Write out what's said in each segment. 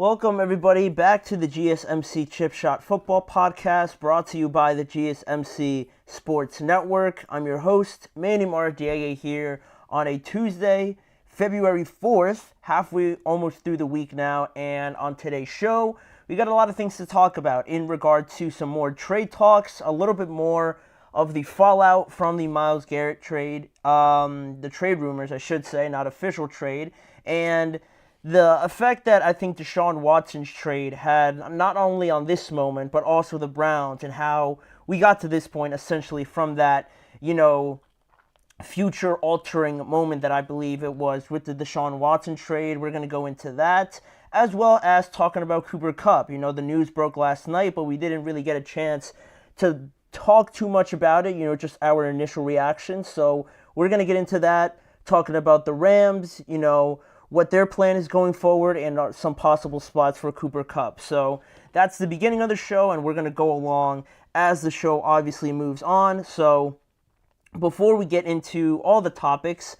Welcome, everybody, back to the GSMC Chip Shot Football Podcast, brought to you by the GSMC Sports Network. I'm your host, Manny Mardiega, here on a Tuesday, February 4th, halfway almost through the week now, and on today's show, we got a lot of things to talk about in regard to some more trade talks, a little bit more of the fallout from the Myles Garrett trade, the trade rumors, I should say, not official trade, and the effect that I think Deshaun Watson's trade had not only on this moment, but also the Browns and how we got to this point essentially from that, future-altering moment that I believe it was with the Deshaun Watson trade. We're going to go into that, as well as talking about Cooper Kupp. The news broke last night, but we didn't really get a chance to talk too much about it, just our initial reaction. So we're going to get into that, talking about the Rams, what their plan is going forward, and some possible spots for Cooper Kupp. So that's the beginning of the show, and we're going to go along as the show obviously moves on. So before we get into all the topics,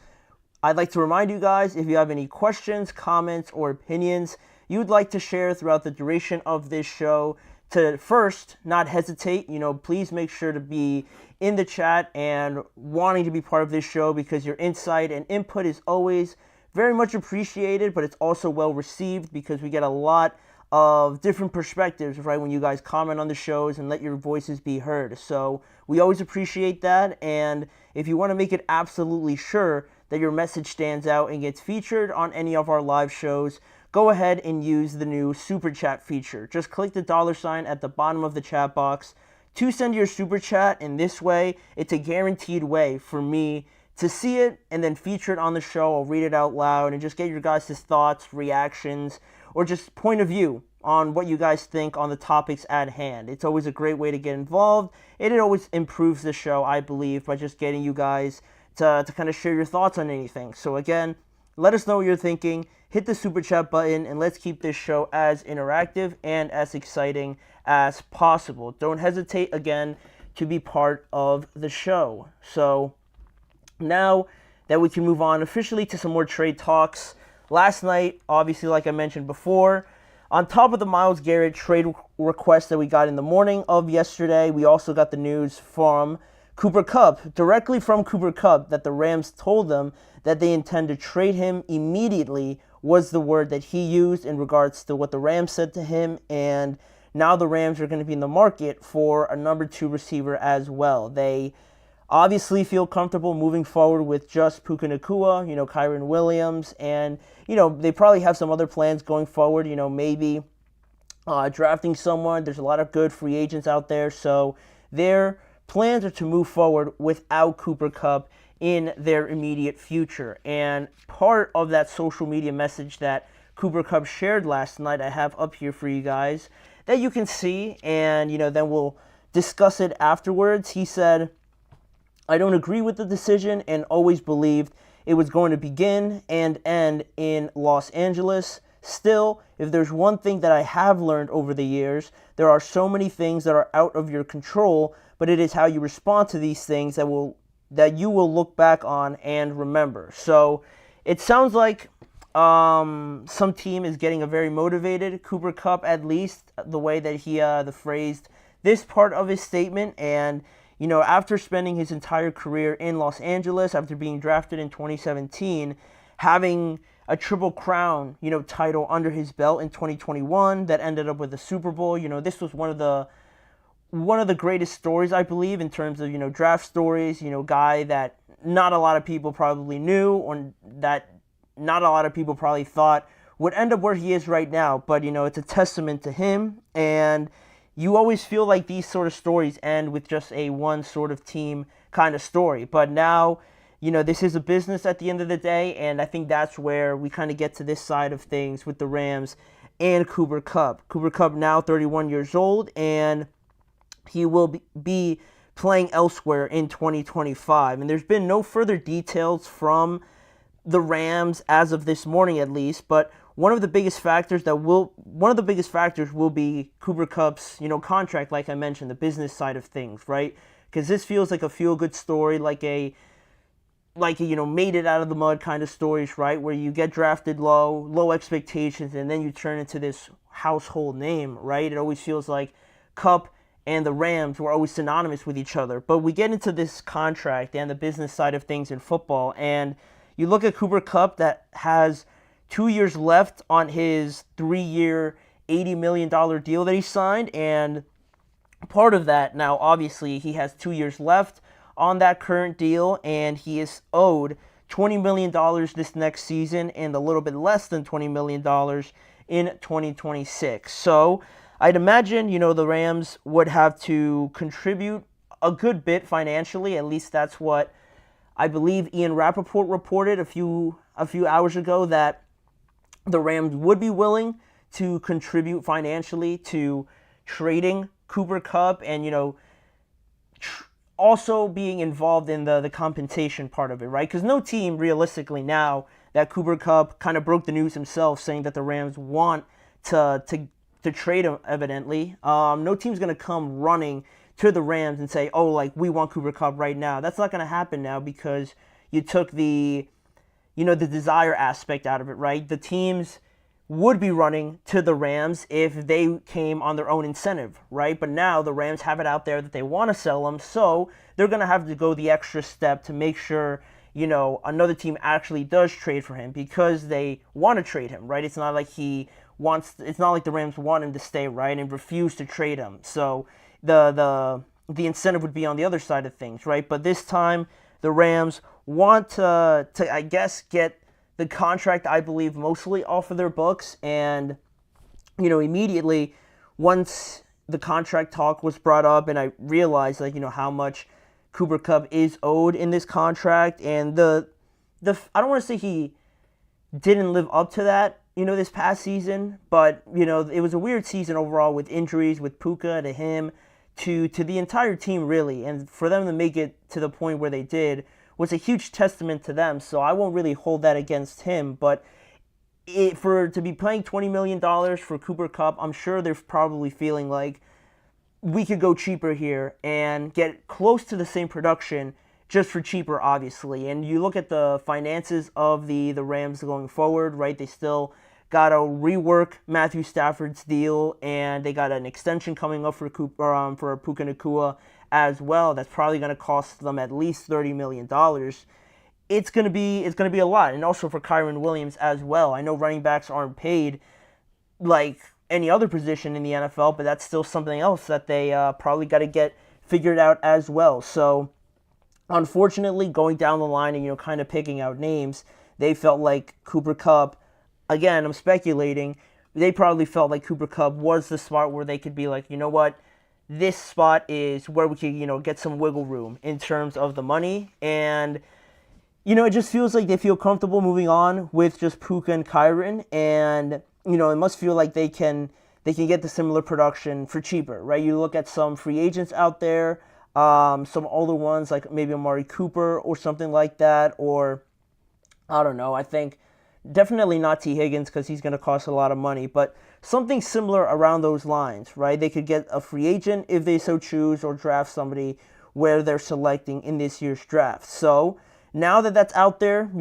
I'd like to remind you guys, if you have any questions, comments, or opinions you'd like to share throughout the duration of this show, to first not hesitate. Please make sure to be in the chat and wanting to be part of this show, because your insight and input is always very much appreciated, but it's also well received because we get a lot of different perspectives, right, when you guys comment on the shows and let your voices be heard. So we always appreciate that, and if you want to make it absolutely sure that your message stands out and gets featured on any of our live shows, go ahead and use the new Super Chat feature. Just click the $ at the bottom of the chat box to send your Super Chat, and this way, it's a guaranteed way for me to see it and then feature it on the show. I'll read it out loud and just get your guys' thoughts, reactions, or just point of view on what you guys think on the topics at hand. It's always a great way to get involved, and it always improves the show, I believe, by just getting you guys to kind of share your thoughts on anything. So again, let us know what you're thinking. Hit the Super Chat button, and let's keep this show as interactive and as exciting as possible. Don't hesitate, again, to be part of the show. So now that we can move on officially to some more trade talks. Last night, obviously, like I mentioned before, on top of the Myles Garrett trade request that we got in the morning of yesterday, we also got the news from Cooper Kupp, directly from Cooper Kupp, that the Rams told them that they intend to trade him immediately, was the word that he used in regards to what the Rams said to him, and now the Rams are going to be in the market for a number 2 receiver as well. They obviously feel comfortable moving forward with just Puka Nacua, Kyron Williams, and, they probably have some other plans going forward, maybe drafting someone. There's a lot of good free agents out there, so their plans are to move forward without Cooper Kupp in their immediate future. And part of that social media message that Cooper Kupp shared last night, I have up here for you guys, that you can see, and, then we'll discuss it afterwards. He said, "I don't agree with the decision and always believed it was going to begin and end in Los Angeles. Still, if there's one thing that I have learned over the years, there are so many things that are out of your control, but it is how you respond to these things that you will look back on and remember." So it sounds like some team is getting a very motivated Cooper Kupp, at least the way that he phrased this part of his statement. And after spending his entire career in Los Angeles, after being drafted in 2017, having a Triple Crown, title under his belt in 2021 that ended up with a Super Bowl, this was one of the greatest stories, I believe, in terms of, draft stories, guy that not a lot of people probably knew, or that not a lot of people probably thought would end up where he is right now. But, it's a testament to him, and you always feel like these sort of stories end with just a one sort of team kind of story. But now, this is a business at the end of the day, and I think that's where we kind of get to this side of things with the Rams and Cooper Kupp. Cooper Kupp now 31 years old, and he will be playing elsewhere in 2025. And there's been no further details from the Rams as of this morning, at least, but one of the biggest factors will be Cooper Kupp's, contract, like I mentioned, the business side of things, right? Because this feels like a feel-good story, like a like, made it out of the mud kind of stories, right? Where you get drafted low expectations, and then you turn into this household name, right? It always feels like Kupp and the Rams were always synonymous with each other. But we get into this contract and the business side of things in football, and you look at Cooper Kupp that has 2 years left on his 3-year, $80 million deal that he signed, and part of that, now obviously he has 2 years left on that current deal, and he is owed $20 million this next season and a little bit less than $20 million in 2026. So I'd imagine, the Rams would have to contribute a good bit financially. At least that's what I believe Ian Rappaport reported a few hours ago, that the Rams would be willing to contribute financially to trading Cooper Kupp and, also being involved in the compensation part of it, right? Because no team, realistically, now that Cooper Kupp kind of broke the news himself saying that the Rams want to trade him, evidently, no team's going to come running to the Rams and say, oh, like, we want Cooper Kupp right now. That's not going to happen now because you took the desire aspect out of it, right? The teams would be running to the Rams if they came on their own incentive, right? But now the Rams have it out there that they want to sell him, so they're going to have to go the extra step to make sure, another team actually does trade for him because they want to trade him, right? It's not like the Rams want him to stay, right, and refuse to trade him. So the incentive would be on the other side of things, right? But this time the Rams want to I guess, get the contract, I believe, mostly off of their books. And, immediately once the contract talk was brought up and I realized, like, how much Cooper Kupp is owed in this contract, and I don't want to say he didn't live up to that, this past season, but, it was a weird season overall with injuries, with Puka, to him, to the entire team, really. And for them to make it to the point where they did was a huge testament to them, so I won't really hold that against him. But to be paying $20 million for Cooper Kupp, I'm sure they're probably feeling like we could go cheaper here and get close to the same production just for cheaper, obviously. And you look at the finances of the Rams going forward, right? They still got to rework Matthew Stafford's deal, and they got an extension coming up for Puka Nacua as well. That's probably going to cost them at least $30 million. It's going to be a lot, and also for Kyren Williams as well. I know running backs aren't paid like any other position in the NFL, but that's still something else that they probably got to get figured out as well. So, unfortunately, going down the line and kind of picking out names, they felt like Cooper Kupp. Again, I'm speculating. They probably felt like Cooper Kupp was the spot where they could be like, you know what, this spot is where we could, get some wiggle room in terms of the money. And, it just feels like they feel comfortable moving on with just Puka and Kyren. And, it must feel like they can get the similar production for cheaper, right? You look at some free agents out there, some older ones like maybe Amari Cooper or something like that. Or, I don't know, I think definitely not T. Higgins because he's going to cost a lot of money, but something similar around those lines, right? They could get a free agent if they so choose, or draft somebody where they're selecting in this year's draft. So now that that's out there,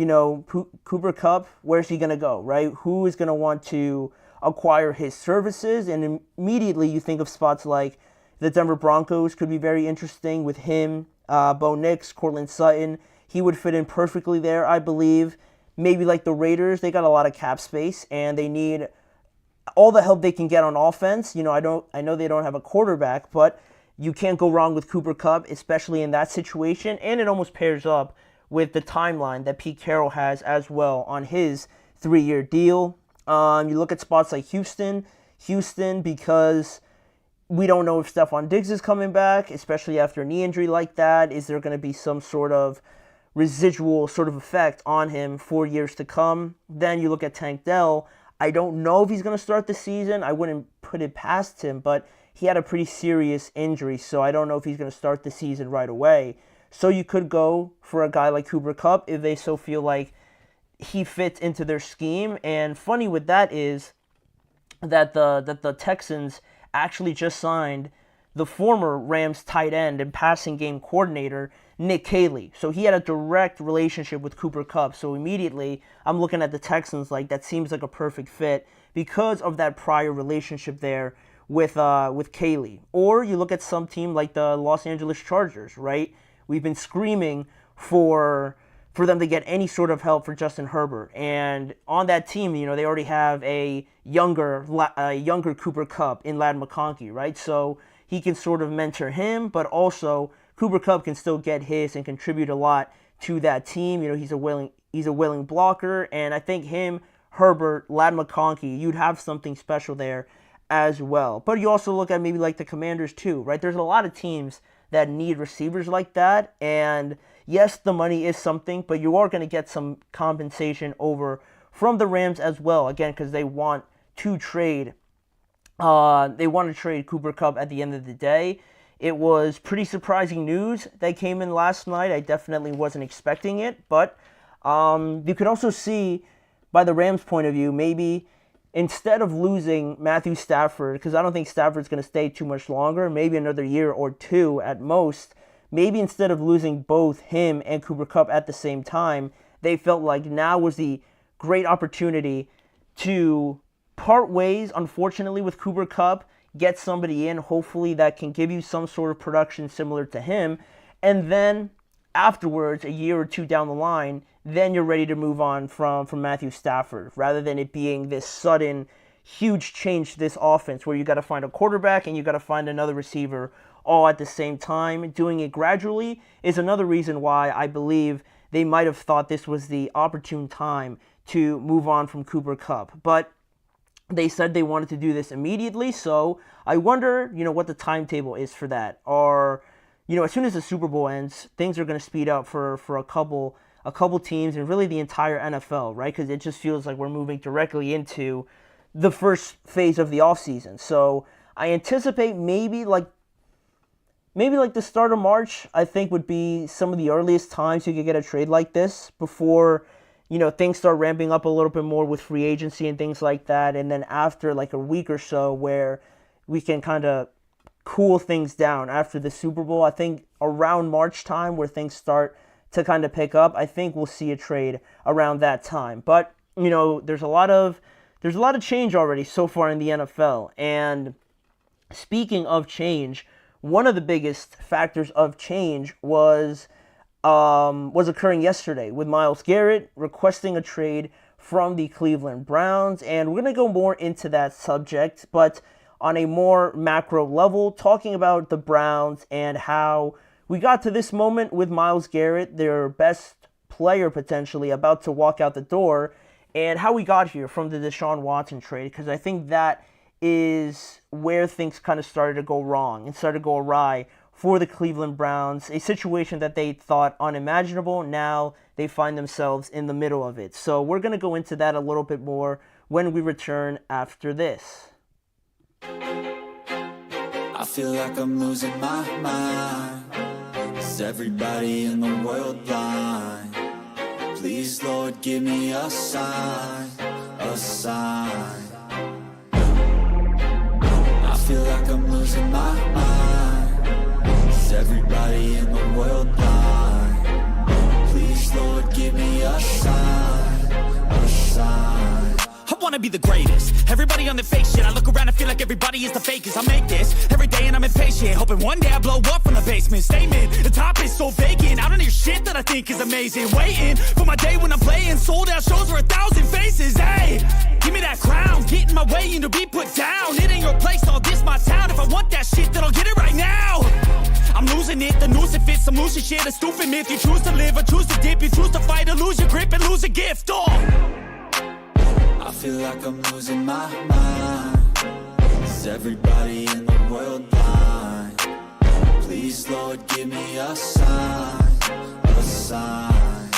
Cooper Kupp, where's he going to go, right? Who is going to want to acquire his services? And immediately you think of spots like the Denver Broncos could be very interesting with him, Bo Nix, Courtland Sutton. He would fit in perfectly there, I believe. Maybe like the Raiders, they got a lot of cap space and they need all the help they can get on offense. I know they don't have a quarterback, but you can't go wrong with Cooper Kupp, especially in that situation. And it almost pairs up with the timeline that Pete Carroll has as well on his 3-year deal. You look at spots like Houston, because we don't know if Stephon Diggs is coming back, especially after a knee injury like that. Is there going to be some sort of residual sort of effect on him for years to come? Then you look at Tank Dell. I don't know if he's going to start the season. I wouldn't put it past him, but he had a pretty serious injury, so I don't know if he's going to start the season right away. So you could go for a guy like Cooper Kupp if they so feel like he fits into their scheme. And funny with that is that the Texans actually just signed the former Rams tight end and passing game coordinator Nick Caley. So he had a direct relationship with Cooper Kupp. So immediately I'm looking at the Texans like that seems like a perfect fit because of that prior relationship there with Caley. Or you look at some team like the Los Angeles Chargers, right? We've been screaming for them to get any sort of help for Justin Herbert. And on that team, they already have a younger Cooper Kupp in Ladd McConkey, right? So he can sort of mentor him, but also Cooper Kupp can still get his and contribute a lot to that team. He's a willing blocker, and I think him, Herbert, Ladd McConkey, you'd have something special there as well. But you also look at maybe like the Commanders too, right? There's a lot of teams that need receivers like that, and yes, the money is something, but you are going to get some compensation over from the Rams as well, again, because they want to trade Cooper Kupp at the end of the day. It was pretty surprising news that came in last night. I definitely wasn't expecting it, but you could also see by the Rams' point of view, maybe instead of losing Matthew Stafford, because I don't think Stafford's going to stay too much longer, maybe another year or two at most, maybe instead of losing both him and Cooper Kupp at the same time, they felt like now was the great opportunity to part ways, unfortunately, with Cooper Kupp, get somebody in, hopefully, that can give you some sort of production similar to him, and then afterwards, a year or two down the line, then you're ready to move on from Matthew Stafford, rather than it being this sudden, huge change to this offense where you got to find a quarterback and you got to find another receiver all at the same time. Doing it gradually is another reason why I believe they might have thought this was the opportune time to move on from Cooper Kupp. But they said they wanted to do this immediately, so I wonder, what the timetable is for that. Or, as soon as the Super Bowl ends, things are going to speed up for a couple teams and really the entire NFL, right? Because it just feels like we're moving directly into the first phase of the offseason. So I anticipate maybe like the start of March, I think would be some of the earliest times you could get a trade like this before, things start ramping up a little bit more with free agency and things like that. And then after like a week or so where we can kind of cool things down after the Super Bowl, I think around March time where things start to kind of pick up, I think we'll see a trade around that time. But, there's a lot of change already so far in the NFL. And speaking of change, one of the biggest factors of change was occurring yesterday with Myles Garrett requesting a trade from the Cleveland Browns. And we're going to go more into that subject, but on a more macro level, talking about the Browns and how we got to this moment with Myles Garrett, their best player potentially, about to walk out the door, and how we got here from the Deshaun Watson trade, because I think that is where things kind of started to go wrong and started to go awry for the Cleveland Browns, a situation that they thought unimaginable. Now they find themselves in the middle of it. So we're going to go into that a little bit more when we return after this. I feel like I'm losing my mind. Is everybody in the world blind? Please, Lord, give me a sign, a sign. I feel like I'm losing my mind. Is everybody in the world blind? Please, Lord, give me a sign, a sign. I wanna be the greatest. Everybody on the fake shit. I look around and feel like everybody is the fakest. I make this every day and I'm impatient, hoping one day I blow up from the basement. Statement, the top is so vacant. I don't hear shit that I think is amazing. Waiting for my day when I'm playing sold out shows for 1,000 faces. Hey, give me that crown, get in my way and to be put down. It ain't your place, all this my town. If I want that shit, then I'll get it right now. I'm losing it, the noose it fits. I'm losing shit, a stupid myth. You choose to live or choose to dip. You choose to fight or lose your grip and lose a gift. I feel like I'm losing my mind. Is everybody in the world blind? Please, Lord, give me a sign, a sign.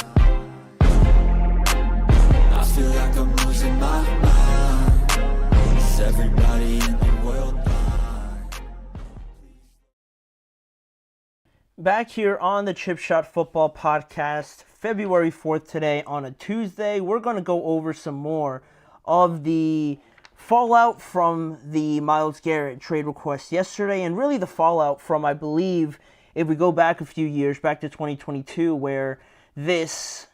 I feel like I'm losing my mind. Is everybody in the world blind? Back here on the Chip Shot Football Podcast, February 4th today on a Tuesday, we're going to go over some more of the fallout from the Myles Garrett trade request yesterday, and really the fallout from, I believe, if we go back a few years, back to 2022, where this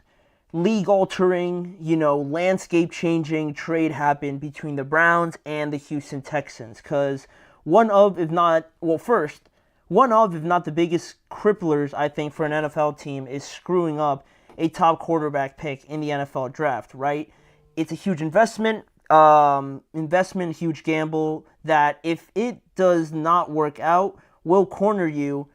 league-altering, landscape-changing trade happened between the Browns and the Houston Texans. Because one of, if not the biggest cripplers, I think, for an NFL team is screwing up a top quarterback pick in the NFL draft, right? It's a huge investment, huge gamble that if it does not work out, will corner you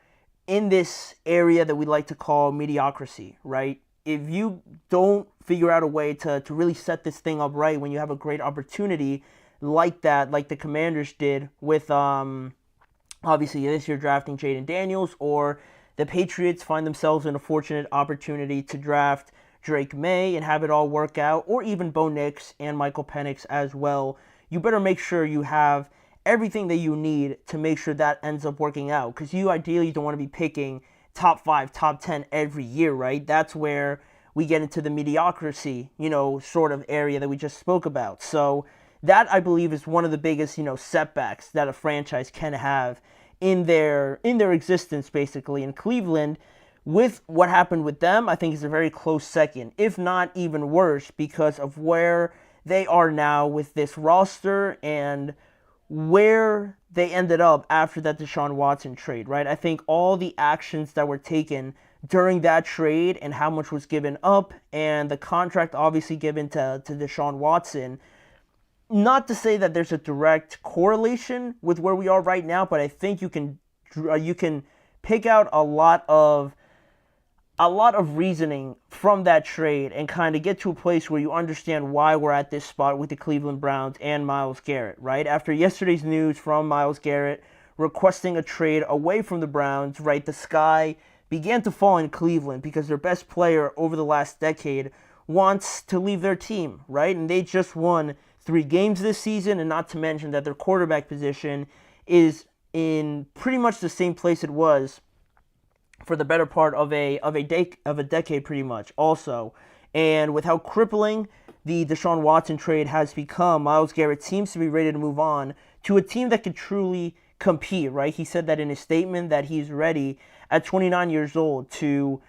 in this area that we like to call mediocrity, right? If you don't figure out a way to really set this thing up right when you have a great opportunity like that, like the Commanders did with, obviously this year drafting Jaden Daniels, or the Patriots find themselves in a fortunate opportunity to draft Drake May and have it all work out, or even Bo Nix and Michael Penix as well, you better make sure you have everything that you need to make sure that ends up working out, because you ideally don't want to be picking top 5, top 10 every year, right? That's where we get into the mediocrity, sort of area that we just spoke about. So that, I believe, is one of the biggest, setbacks that a franchise can have in their existence, basically. In Cleveland, with what happened with them, I think is a very close second, if not even worse, because of where they are now with this roster and where they ended up after that Deshaun Watson trade, right? I think all the actions that were taken during that trade and how much was given up, and the contract obviously given to Deshaun Watson, not to say that there's a direct correlation with where we are right now, but I think you can pick out a lot of reasoning from that trade and kind of get to a place where you understand why we're at this spot with the Cleveland Browns and Myles Garrett, right? After yesterday's news from Myles Garrett requesting a trade away from the Browns, right, the sky began to fall in Cleveland because their best player over the last decade wants to leave their team, right? And they just won 3 games this season, and not to mention that their quarterback position is in pretty much the same place it was for the better part of a decade, pretty much, also. And with how crippling the Deshaun Watson trade has become, Myles Garrett seems to be ready to move on to a team that could truly compete, right? He said that in his statement that he's ready at 29 years old to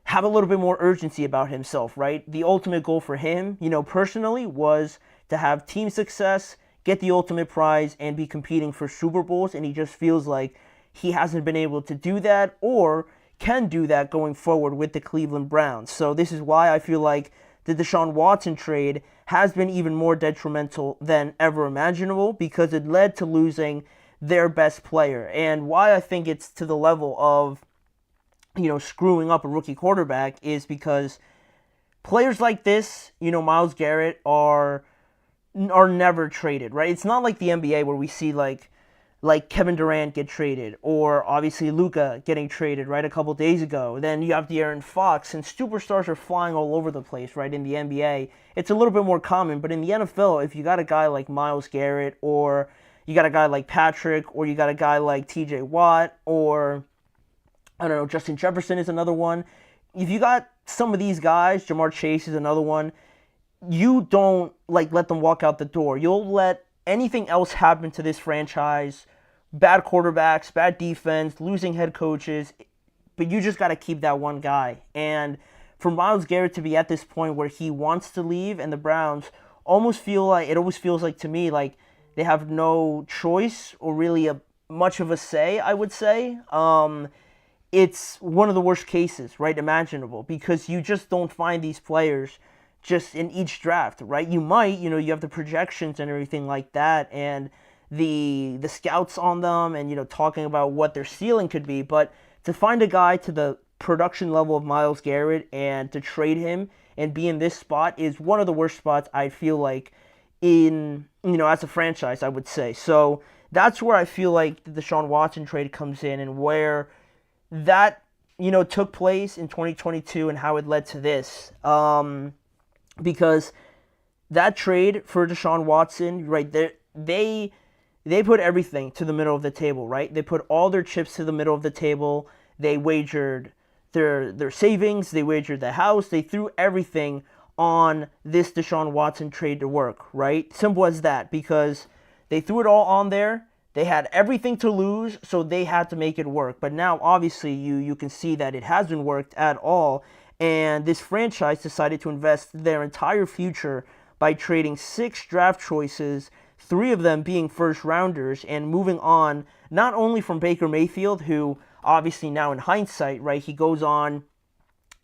have a little bit more urgency about himself, right? The ultimate goal for him, personally, was to have team success, get the ultimate prize, and be competing for Super Bowls, and he just feels like he hasn't been able to do that or can do that going forward with the Cleveland Browns. So this is why I feel like the Deshaun Watson trade has been even more detrimental than ever imaginable, because it led to losing their best player, and why I think it's to the level of, screwing up a rookie quarterback is because players like this, Myles Garrett, are never traded, right? It's not like the NBA where we see like Kevin Durant get traded, or obviously Luka getting traded, right, a couple days ago. Then you have De'Aaron Fox, and superstars are flying all over the place, right? In the NBA, it's a little bit more common, but in the NFL, if you got a guy like Myles Garrett, or you got a guy like Patrick, or you got a guy like TJ Watt, or, I don't know, Justin Jefferson is another one. If you got some of these guys, Jamar Chase is another one, you don't, let them walk out the door. You'll let anything else happen to this franchise, bad quarterbacks, bad defense, losing head coaches, but you just got to keep that one guy. And for Myles Garrett to be at this point where he wants to leave, and the Browns always feels like to me like they have no choice or really much of a say, I would say. It's one of the worst cases, right, imaginable, because you just don't find these players just in each draft, right? You might, you have the projections and everything like that, and the scouts on them, and, talking about what their ceiling could be, but to find a guy to the production level of Myles Garrett and to trade him and be in this spot is one of the worst spots, I feel like, in, as a franchise, I would say. So that's where I feel like the Deshaun Watson trade comes in, and where that, took place in 2022 and how it led to this. Because that trade for Deshaun Watson, right, they put everything to the middle of the table, right? They put all their chips to the middle of the table. They wagered their savings. They wagered the house. They threw everything on this Deshaun Watson trade to work, right? Simple as that, because they threw it all on there. They had everything to lose, so they had to make it work. But now, obviously, you can see that it hasn't worked at all. And this franchise decided to invest their entire future by trading 6 draft choices, 3 of them being first rounders, and moving on not only from Baker Mayfield, who obviously now in hindsight, right, he goes on,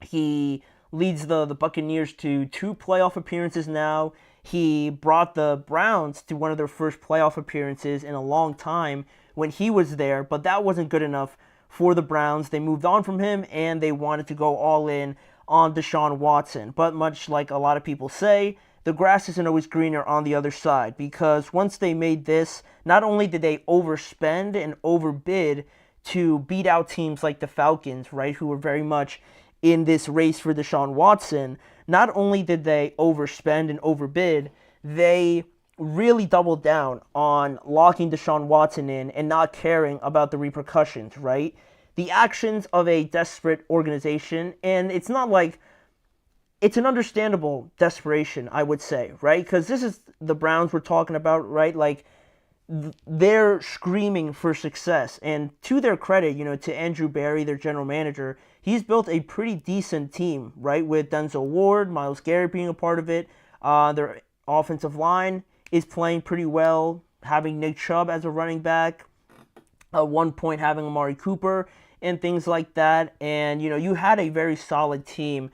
he leads the Buccaneers to 2 playoff appearances now. He brought the Browns to one of their first playoff appearances in a long time when he was there, but that wasn't good enough for the Browns. They moved on from him, and they wanted to go all in on Deshaun Watson. But much like a lot of people say, the grass isn't always greener on the other side, because once they made this, not only did they overspend and overbid to beat out teams like the Falcons, right, who were very much in this race for Deshaun Watson, not only did they overspend and overbid, they really doubled down on locking Deshaun Watson in and not caring about the repercussions, right? The actions of a desperate organization, and it's not like, it's an understandable desperation, I would say, right? Because this is the Browns we're talking about, right? Like, they're screaming for success. And to their credit, to Andrew Berry, their general manager, he's built a pretty decent team, right? With Denzel Ward, Myles Garrett being a part of it. Their offensive line is playing pretty well, having Nick Chubb as a running back. At one point, having Amari Cooper and things like that. And, you had a very solid team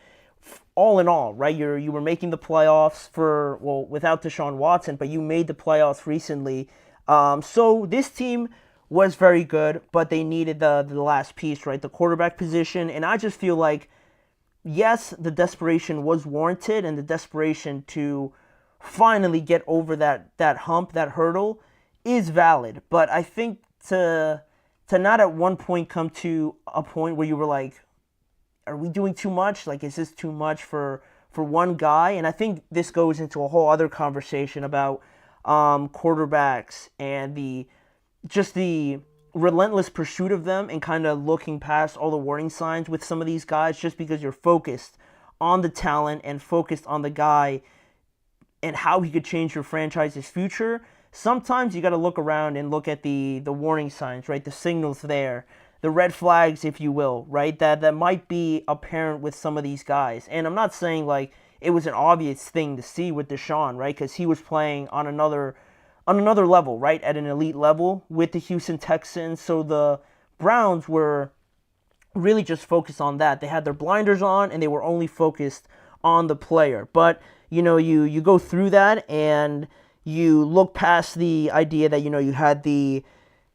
all in all, right? You were making the playoffs without Deshaun Watson, but you made the playoffs recently. So this team was very good, but they needed the last piece, right? The quarterback position. And I just feel like, yes, the desperation was warranted, and the desperation to finally get over that hump, that hurdle, is valid. But I think to not at one point come to a point where you were like, are we doing too much? Like, is this too much for one guy? And I think this goes into a whole other conversation about quarterbacks and the relentless pursuit of them, and kind of looking past all the warning signs with some of these guys, just because you're focused on the talent and focused on the guy and how he could change your franchise's future. Sometimes you got to look around and look at the warning signs, right? The signals there, the red flags, if you will, right? That might be apparent with some of these guys. And I'm not saying like it was an obvious thing to see with Deshaun, right? Because he was playing on another level, right? At an elite level with the Houston Texans. So the Browns were really just focused on that. They had their blinders on, and they were only focused on the player. But, you go through that, and you look past the idea that, you had the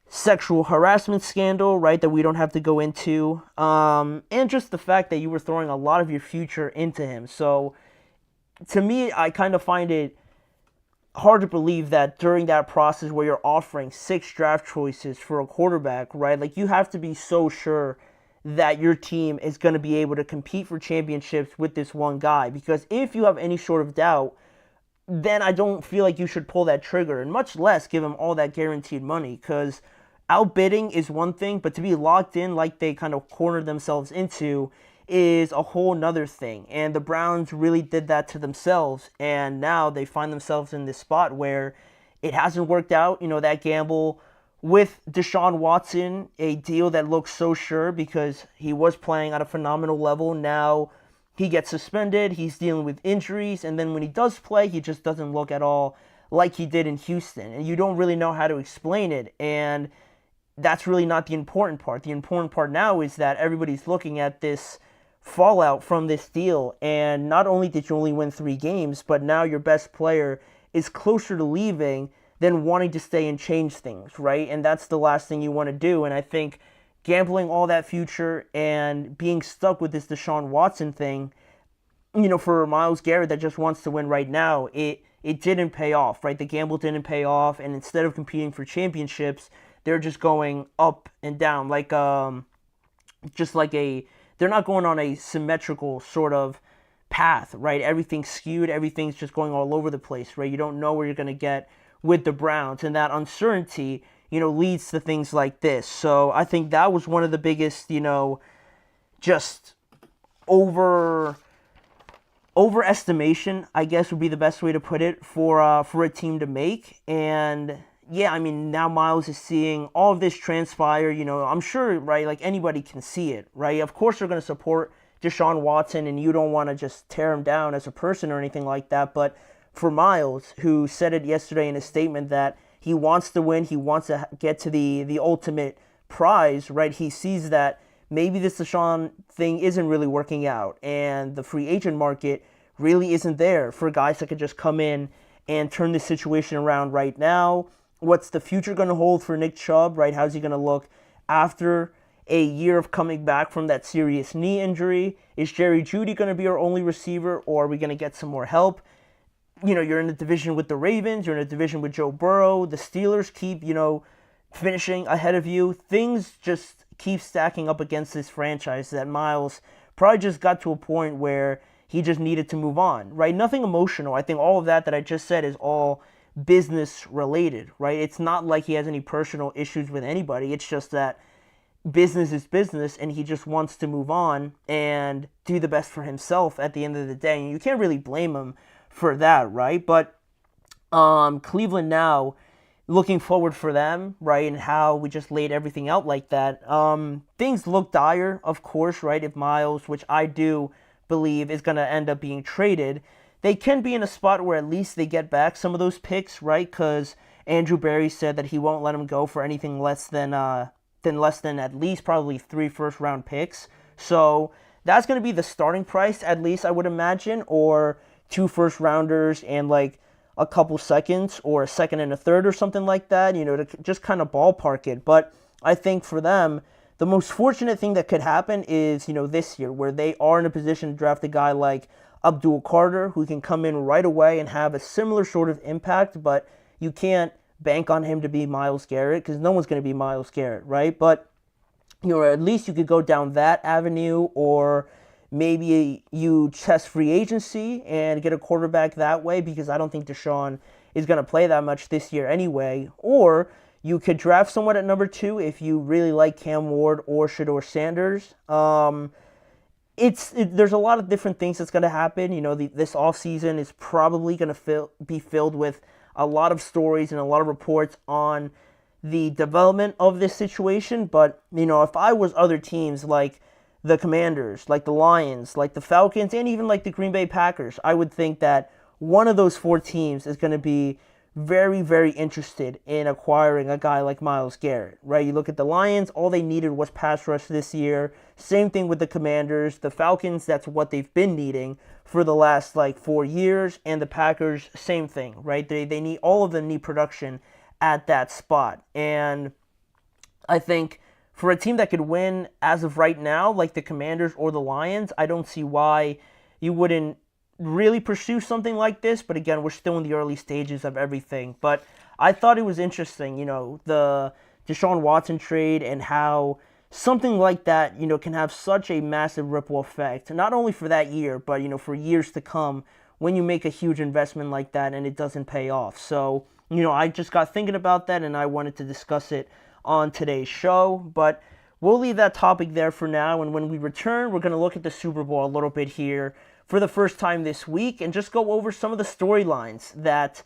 sexual harassment scandal, right, that we don't have to go into, and just the fact that you were throwing a lot of your future into him. So, to me, I kind of find it hard to believe that during that process where you're offering 6 draft choices for a quarterback, right, like, you have to be so sure that your team is going to be able to compete for championships with this one guy. Because if you have any sort of doubt, then I don't feel like you should pull that trigger, and much less give him all that guaranteed money. Because outbidding is one thing, but to be locked in like they kind of cornered themselves into is a whole nother thing. And the Browns really did that to themselves, and now they find themselves in this spot where it hasn't worked out. That gamble with Deshaun Watson, a deal that looks so sure because he was playing at a phenomenal level. Now he gets suspended, he's dealing with injuries, and then when he does play, he just doesn't look at all like he did in Houston. And you don't really know how to explain it, and that's really not the important part. The important part now is that everybody's looking at this fallout from this deal, and not only did you only win 3 games, but now your best player is closer to leaving than wanting to stay and change things, right? And that's the last thing you want to do. And I think gambling all that future and being stuck with this Deshaun Watson thing, for Myles Garrett that just wants to win right now, it didn't pay off, right? The gamble didn't pay off, and instead of competing for championships, they're just going up and down, like they're not going on a symmetrical sort of path, right? Everything's skewed, everything's just going all over the place, right? You don't know where you're going to get with the Browns, and that uncertainty, leads to things like this. So I think that was one of the biggest, just overestimation, I guess would be the best way to put it, for a team to make. And yeah, I mean, now Myles is seeing all of this transpire. I'm sure, right, like anybody can see it, right? Of course they're going to support Deshaun Watson, and you don't want to just tear him down as a person or anything like that. But for Myles, who said it yesterday in a statement that he wants to win, he wants to get to the ultimate prize, right? He sees that maybe this Deshaun thing isn't really working out, and the free agent market really isn't there for guys that could just come in and turn the situation around right now. What's the future going to hold for Nick Chubb, right? How's he going to look after a year of coming back from that serious knee injury? Is Jerry Jeudy going to be our only receiver, or are we going to get some more help? You're in a division with the Ravens, you're in a division with Joe Burrow, the Steelers keep, finishing ahead of you. Things just keep stacking up against this franchise that Myles probably just got to a point where he just needed to move on, right? Nothing emotional. I think all of that I just said is all business related, right? It's not like he has any personal issues with anybody. It's just that business is business, and he just wants to move on and do the best for himself at the end of the day. And you can't really blame him for that, right? But Cleveland now, looking forward for them, right, and how we just laid everything out like that. Things look dire, of course, right? If Myles, which I do believe is going to end up being traded, they can be in a spot where at least they get back some of those picks, right? Because Andrew Berry said that he won't let him go for anything less than at least probably 3 first-round picks. So that's going to be the starting price, at least I would imagine, or 2 first-rounders and like a couple seconds, or a second and a third or something like that, to just kind of ballpark it. But I think for them, the most fortunate thing that could happen is, this year, where they are in a position to draft a guy like Abdul Carter, who can come in right away and have a similar sort of impact, but you can't bank on him to be Myles Garrett, because no one's going to be Myles Garrett, right? But, at least you could go down that avenue, or maybe you test free agency and get a quarterback that way, because I don't think Deshaun is going to play that much this year anyway. Or you could draft someone at number 2 if you really like Cam Ward or Shedeur Sanders. There's a lot of different things that's going to happen. This offseason is probably going to be filled with a lot of stories and a lot of reports on the development of this situation. But, if I was other teams like the Commanders, like the Lions, like the Falcons, and even like the Green Bay Packers, I would think that one of those 4 teams is going to be very, very interested in acquiring a guy like Myles Garrett, right? You look at the Lions, all they needed was pass rush this year. Same thing with the Commanders. The Falcons, that's what they've been needing for the last 4 years. And the Packers, same thing, right? They need, all of them need production at that spot. And I think for a team that could win as of right now, like the Commanders or the Lions, I don't see why you wouldn't really pursue something like this. But again, we're still in the early stages of everything. But I thought it was interesting, the Deshaun Watson trade, and how something like that, can have such a massive ripple effect, not only for that year, but, for years to come when you make a huge investment like that and it doesn't pay off. So, I just got thinking about that, and I wanted to discuss it on today's show. But we'll leave that topic there for now, and when we return, we're going to look at the Super Bowl a little bit here for the first time this week, and just go over some of the storylines that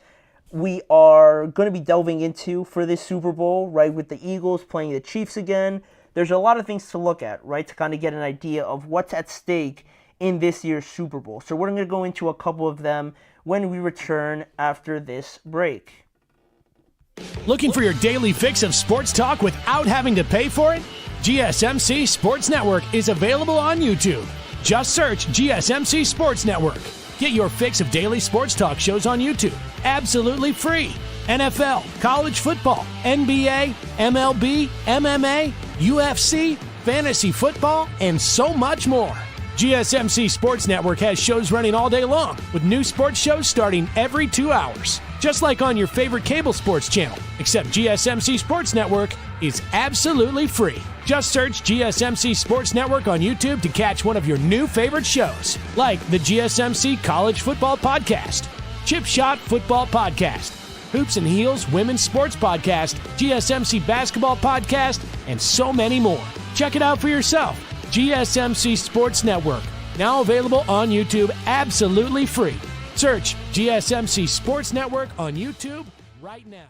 we are going to be delving into for this Super Bowl, right, with the Eagles playing the Chiefs again. There's a lot of things to look at, right, to kind of get an idea of what's at stake in this year's Super Bowl. So we're going to go into a couple of them when we return after this break. Looking for your daily fix of sports talk without having to pay for it? GSMC Sports Network is available on YouTube. Just search GSMC Sports Network. Get your fix of daily sports talk shows on YouTube, absolutely free. NFL, college football, NBA, MLB, MMA, UFC, fantasy football, and so much more. GSMC Sports Network has shows running all day long, with new sports shows starting every 2 hours. Just like on your favorite cable sports channel, except GSMC Sports Network is absolutely free. Just search GSMC Sports Network on YouTube to catch one of your new favorite shows, like the GSMC College Football Podcast, Chip Shot Football Podcast, Hoops and Heels Women's Sports Podcast, GSMC Basketball Podcast, and so many more. Check it out for yourself. GSMC Sports Network, now available on YouTube absolutely free. Search GSMC Sports Network on YouTube right now.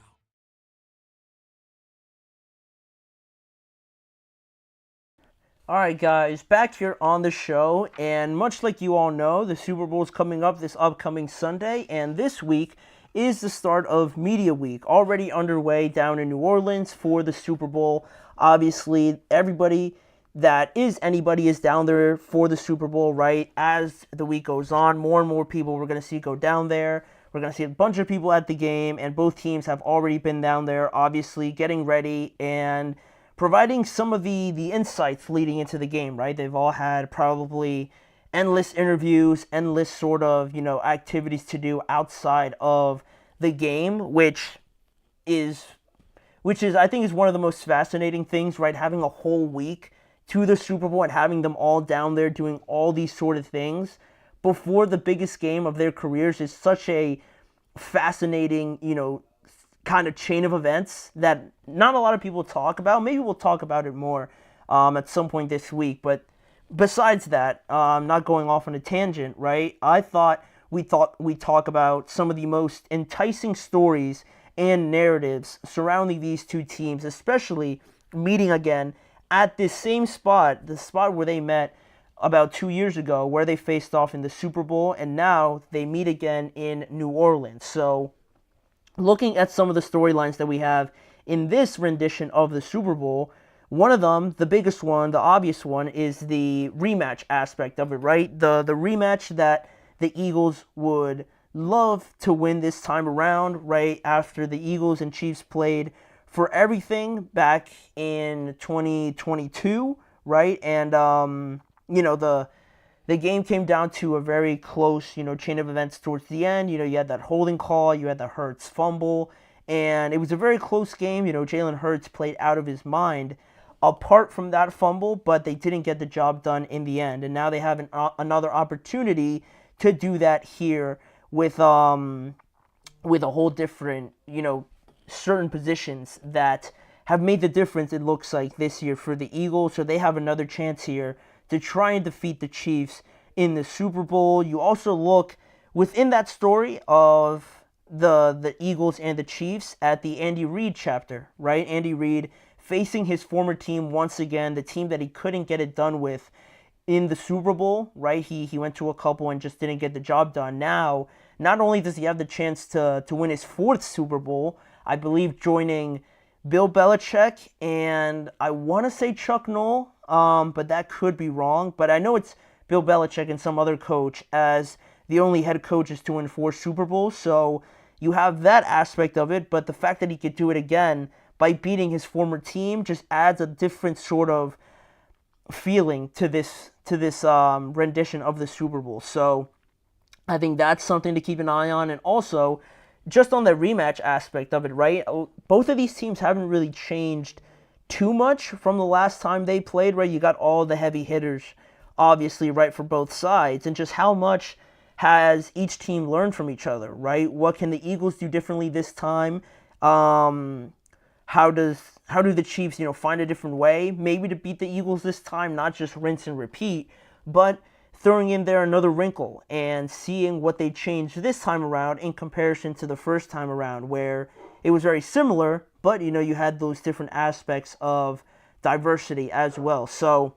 All right, guys, back here on the show, and much like you all know, the Super Bowl is coming up this upcoming Sunday, and this week is the start of Media Week, already underway down in New Orleans for the Super Bowl. Obviously, everybody that is anybody is down there for the Super Bowl, right? As the week goes on, more and more people we're going to see go down there. We're going to see a bunch of people at the game, and both teams have already been down there, obviously, getting ready and providing some of the insights leading into the game, right? They've all had probably endless interviews, endless sort of, activities to do outside of the game, is I think is one of the most fascinating things, right? Having a whole week to the Super Bowl and having them all down there doing all these sort of things before the biggest game of their careers is such a fascinating, kind of chain of events that not a lot of people talk about. Maybe we'll talk about it more at some point this week. But besides that, not going off on a tangent, right? I thought we'd talk about some of the most enticing stories and narratives surrounding these two teams, especially meeting again at this same spot, the spot where they met about 2 years ago, where they faced off in the Super Bowl, and now they meet again in New Orleans. So looking at some of the storylines that we have in this rendition of the Super Bowl, one of them, the biggest one, the obvious one, is the rematch aspect of it, right? The rematch that the Eagles would love to win this time around, right? After the Eagles and Chiefs played for everything back in 2022, right? And, the game came down to a very close, chain of events towards the end. You had that holding call, you had the Hurts fumble, and it was a very close game. Jalen Hurts played out of his mind apart from that fumble, but they didn't get the job done in the end. And now they have another opportunity to do that here with a whole different, certain positions that have made the difference, it looks like, this year for the Eagles. So they have another chance here to try and defeat the Chiefs in the Super Bowl. You also look within that story of the Eagles and the Chiefs at the Andy Reid chapter, right? Andy Reid facing his former team once again, the team that he couldn't get it done with in the Super Bowl, right? He went to a couple and just didn't get the job done. Now, not only does he have the chance to win his fourth Super Bowl, I believe joining Bill Belichick and I want to say Chuck Noll, but that could be wrong. But I know it's Bill Belichick and some other coach as the only head coaches to win 4 Super Bowls. So you have that aspect of it, but the fact that he could do it again by beating his former team just adds a different sort of feeling to this rendition of the Super Bowl. So I think that's something to keep an eye on. And also, just on the rematch aspect of it, right? Both of these teams haven't really changed too much from the last time they played, right? You got all the heavy hitters, obviously, right, for both sides. And just how much has each team learned from each other, right? What can the Eagles do differently this time? How do the Chiefs, find a different way, maybe to beat the Eagles this time, not just rinse and repeat, but throwing in there another wrinkle and seeing what they changed this time around in comparison to the first time around, where it was very similar, but you had those different aspects of diversity as well. So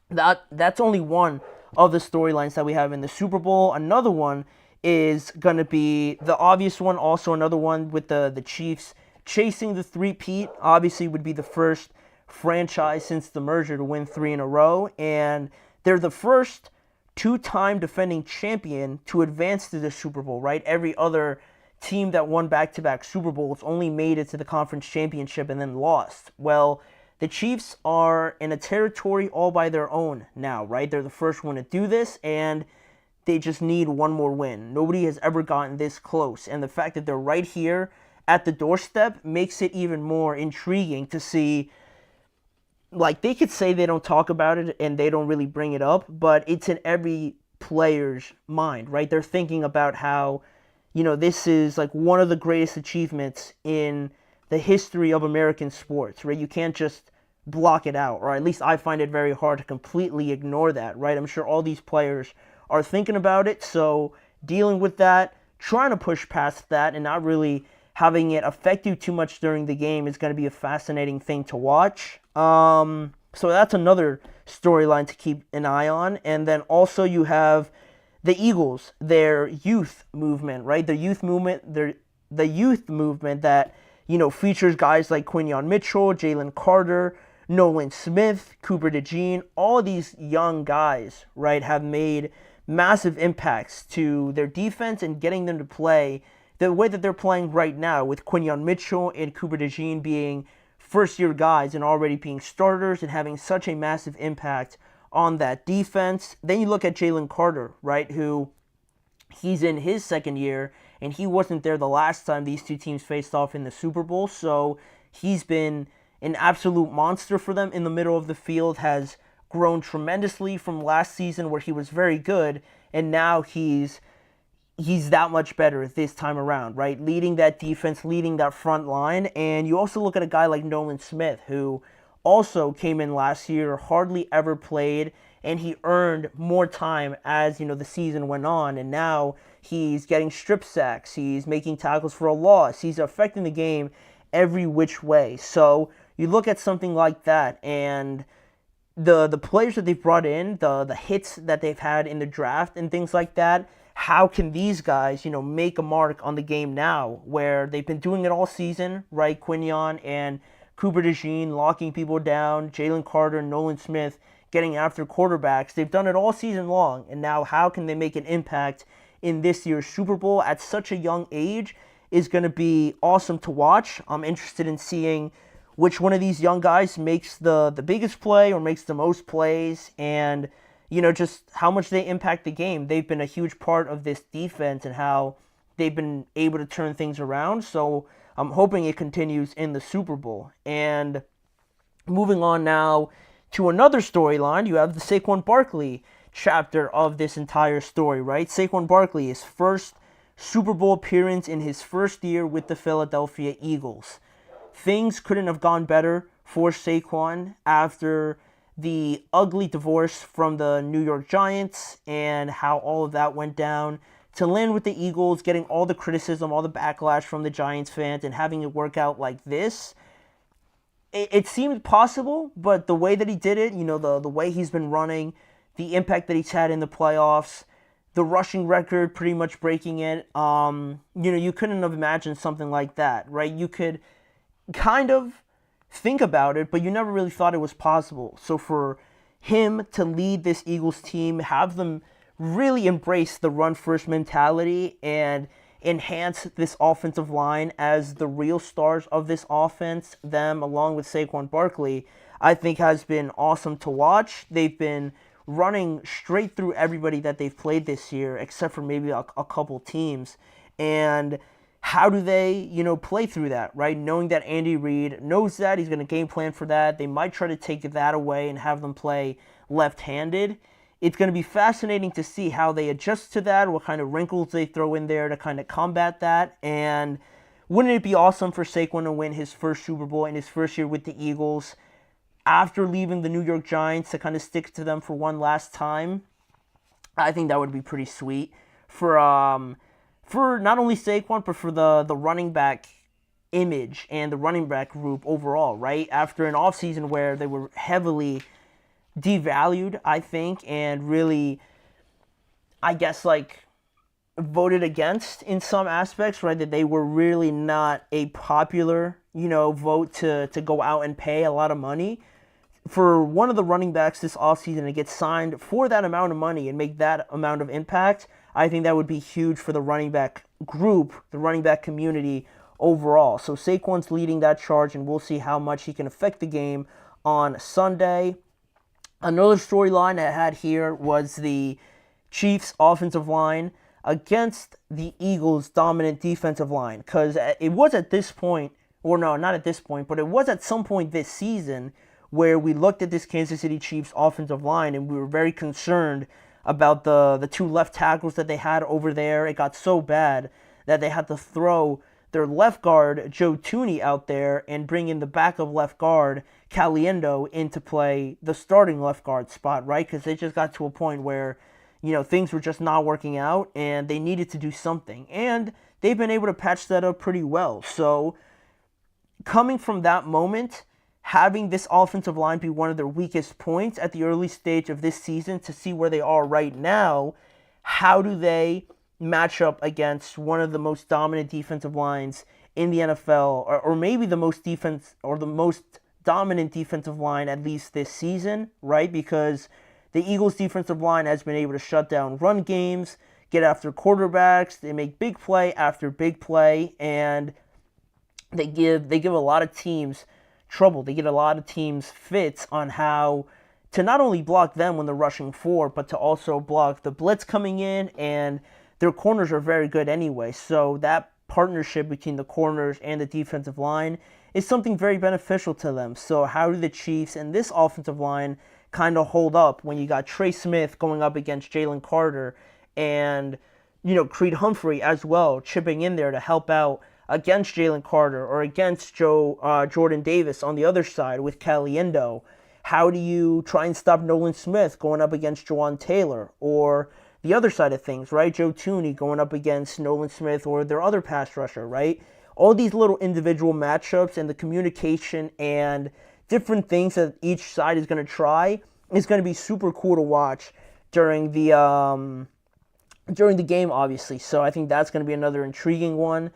that's only one of the storylines that we have in the Super Bowl. Another one is going to be the obvious one, also another one with the Chiefs chasing the three-peat. Obviously would be the first franchise since the merger to win 3 in a row, and they're the first 2-time defending champion to advance to the Super Bowl, right? Every other team that won back-to-back Super Bowls only made it to the conference championship and then lost. Well, the Chiefs are in a territory all by their own now, right? They're the first one to do this, and they just need one more win. Nobody has ever gotten this close, and the fact that they're right here at the doorstep makes it even more intriguing to see. Like, they could say they don't talk about it and they don't really bring it up, but it's in every player's mind, right? They're thinking about how, this is like one of the greatest achievements in the history of American sports, right? You can't just block it out, or at least I find it very hard to completely ignore that, right? I'm sure all these players are thinking about it, so dealing with that, trying to push past that, and not really having it affect you too much during the game is going to be a fascinating thing to watch. So that's another storyline to keep an eye on. And then also you have the Eagles, their youth movement, right? The youth movement that, features guys like Quinyon Mitchell, Jalen Carter, Nolan Smith, Cooper DeJean. All these young guys, right, have made massive impacts to their defense and getting them to play the way that they're playing right now, with Quinyon Mitchell and Cooper DeJean being first-year guys and already being starters and having such a massive impact on that defense. Then you look at Jalen Carter, right, who he's in his second year, and he wasn't there the last time these two teams faced off in the Super Bowl, so he's been an absolute monster for them in the middle of the field, has grown tremendously from last season where he was very good, and now he's that much better this time around, right? Leading that defense, leading that front line. And you also look at a guy like Nolan Smith, who also came in last year, hardly ever played, and he earned more time as, the season went on. And now he's getting strip sacks, he's making tackles for a loss, he's affecting the game every which way. So you look at something like that, and the players that they've brought in, the hits that they've had in the draft and things like that, how can these guys, make a mark on the game now, where they've been doing it all season, right? Quinyon and Cooper DeJean locking people down, Jalen Carter and Nolan Smith getting after quarterbacks. They've done it all season long, and now how can they make an impact in this year's Super Bowl at such a young age is going to be awesome to watch. I'm interested in seeing which one of these young guys makes the biggest play or makes the most plays, and just how much they impact the game. They've been a huge part of this defense and how they've been able to turn things around. So I'm hoping it continues in the Super Bowl. And moving on now to another storyline, you have the Saquon Barkley chapter of this entire story, right? Saquon Barkley, his first Super Bowl appearance in his first year with the Philadelphia Eagles. Things couldn't have gone better for Saquon after the ugly divorce from the New York Giants and how all of that went down, to land with the Eagles, getting all the criticism, all the backlash from the Giants fans, and having it work out like this. It seemed possible, but the way that he did it, the way he's been running, the impact that he's had in the playoffs, the rushing record pretty much breaking it, you couldn't have imagined something like that, right? You could kind of think about it, but you never really thought it was possible. So for him to lead this Eagles team, have them really embrace the run-first mentality and enhance this offensive line as the real stars of this offense, them along with Saquon Barkley, I think has been awesome to watch. They've been running straight through everybody that they've played this year, except for maybe a couple teams. And how do they, play through that, right? Knowing that Andy Reid knows that, he's going to game plan for that. They might try to take that away and have them play left-handed. It's going to be fascinating to see how they adjust to that, what kind of wrinkles they throw in there to kind of combat that. And wouldn't it be awesome for Saquon to win his first Super Bowl in his first year with the Eagles after leaving the New York Giants, to kind of stick to them for one last time? I think that would be pretty sweet for not only Saquon, but for the running back image and the running back group overall, right? After an offseason where they were heavily devalued, I think, and really, I guess, voted against in some aspects, right? That they were really not a popular, vote to go out and pay a lot of money. For one of the running backs this offseason to get signed for that amount of money and make that amount of impact, I think that would be huge for the running back group, the running back community overall. So Saquon's leading that charge, and we'll see how much he can affect the game on Sunday. Another storyline I had here was the Chiefs' offensive line against the Eagles' dominant defensive line. Because it was at this point, or no, not at this point, but it was at some point this season where we looked at this Kansas City Chiefs offensive line and we were very concerned about the two left tackles that they had over there. It got so bad that they had to throw their left guard, Joe Thuney, out there and bring in the backup left guard, Caliendo, in to play the starting left guard spot, right? Because they just got to a point where, things were just not working out and they needed to do something. And they've been able to patch that up pretty well. So coming from that moment, having this offensive line be one of their weakest points at the early stage of this season to see where they are right now, how do they match up against one of the most dominant defensive lines in the NFL, or maybe the most dominant defensive line at least this season, right? Because the Eagles' defensive line has been able to shut down run games, get after quarterbacks, they make big play after big play, and they give a lot of teams trouble. They get a lot of teams fits on how to not only block them when they're rushing forward, but to also block the blitz coming in, and their corners are very good anyway. So that partnership between the corners and the defensive line is something very beneficial to them. So how do the Chiefs and this offensive line kind of hold up when you got Trey Smith going up against Jalen Carter and, Creed Humphrey as well chipping in there to help out against Jalen Carter or against Jordan Davis on the other side with Caliendo? How do you try and stop Nolan Smith going up against Jawan Taylor, or the other side of things, right? Joe Thuney going up against Nolan Smith or their other pass rusher, right? All these little individual matchups and the communication and different things that each side is going to try is going to be super cool to watch during the game, obviously. So I think that's going to be another intriguing one.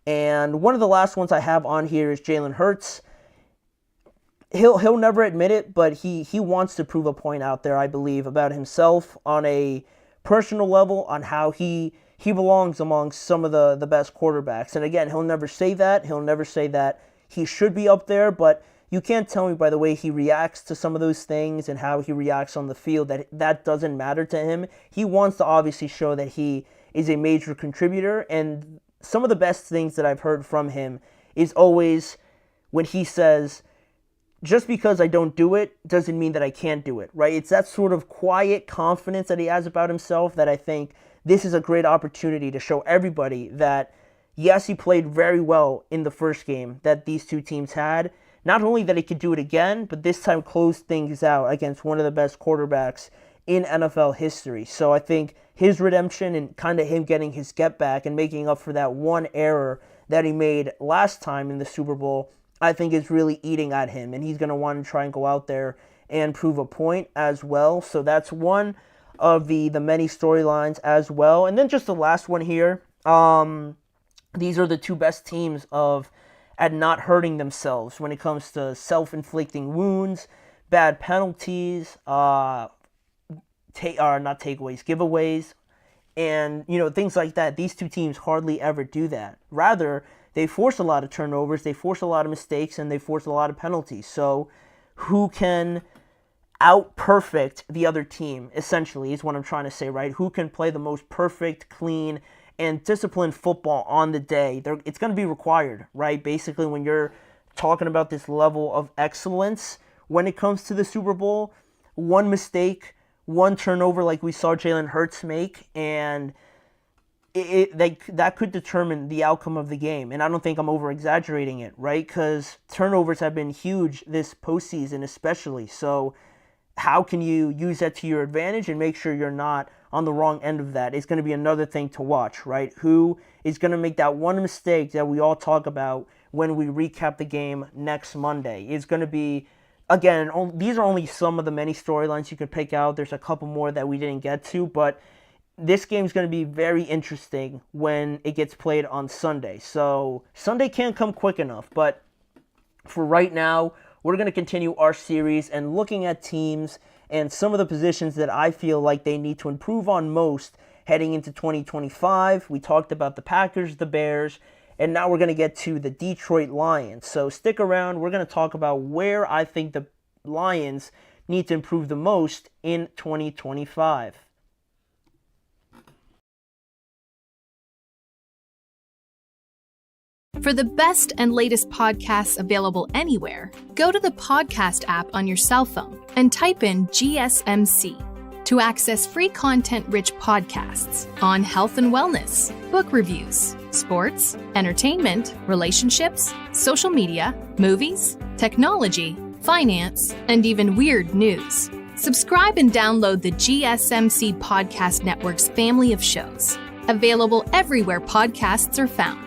And one of the last ones I have on here is Jalen Hurts. He'll never admit it, but he wants to prove a point out there, I believe, about himself on a personal level, on how he belongs among some of the best quarterbacks. And again, he'll never say that. He'll never say that he should be up there, but you can't tell me by the way he reacts to some of those things and how he reacts on the field that doesn't matter to him. He wants to obviously show that he is a major contributor, and some of the best things that I've heard from him is always when he says, just because I don't do it doesn't mean that I can't do it, right? It's that sort of quiet confidence that he has about himself that I think this is a great opportunity to show everybody that, yes, he played very well in the first game that these two teams had. Not only that he could do it again, but this time close things out against one of the best quarterbacks in NFL history. So I think his redemption and kind of him getting his get back and making up for that one error that he made last time in the Super Bowl, I think is really eating at him, and he's going to want to try and go out there and prove a point as well. So that's one of the many storylines as well. And then just the last one here, these are the two best teams at not hurting themselves when it comes to self-inflicting wounds, bad penalties, not takeaways, giveaways, and things like that. These two teams hardly ever do that. Rather, they force a lot of turnovers, they force a lot of mistakes, and they force a lot of penalties. So who can out-perfect the other team, essentially, is what I'm trying to say, right? Who can play the most perfect, clean, and disciplined football on the day? It's going to be required, right? Basically, when you're talking about this level of excellence when it comes to the Super Bowl, one mistake, one turnover like we saw Jalen Hurts make, and that could determine the outcome of the game. And I don't think I'm over-exaggerating it, right? Because turnovers have been huge this postseason especially. So how can you use that to your advantage and make sure you're not on the wrong end of that? It's going to be another thing to watch, right? Who is going to make that one mistake that we all talk about when we recap the game next Monday? It's going to be, again, these are only some of the many storylines you could pick out. There's a couple more that we didn't get to, but this game is going to be very interesting when it gets played on Sunday. So Sunday can't come quick enough, but for right now, we're going to continue our series and looking at teams and some of the positions that I feel like they need to improve on most heading into 2025. We talked about the Packers, the Bears, and now we're going to get to the Detroit Lions. So stick around. We're going to talk about where I think the Lions need to improve the most in 2025. For the best and latest podcasts available anywhere, go to the podcast app on your cell phone and type in GSMC to access free content-rich podcasts on health and wellness, book reviews, sports, entertainment, relationships, social media, movies, technology, finance, and even weird news. Subscribe and download the GSMC Podcast Network's family of shows, available everywhere podcasts are found.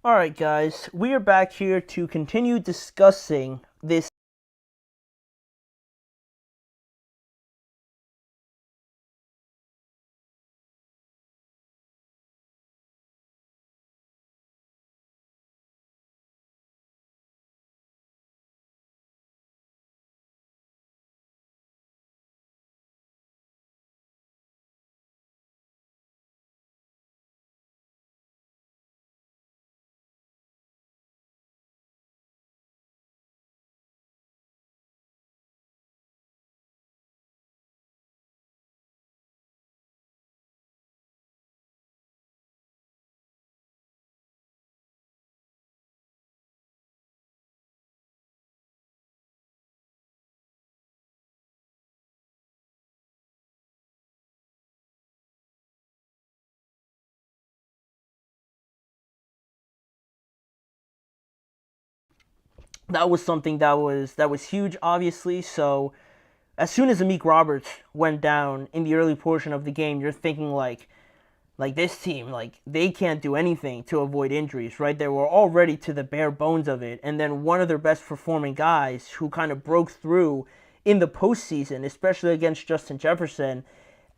All right, guys, we are back here to continue discussing this. That was something that was huge, obviously. So as soon as Amik Roberts went down in the early portion of the game, you're thinking like this team, like they can't do anything to avoid injuries, right? They were already to the bare bones of it, and then one of their best performing guys who kind of broke through in the postseason, especially against Justin Jefferson,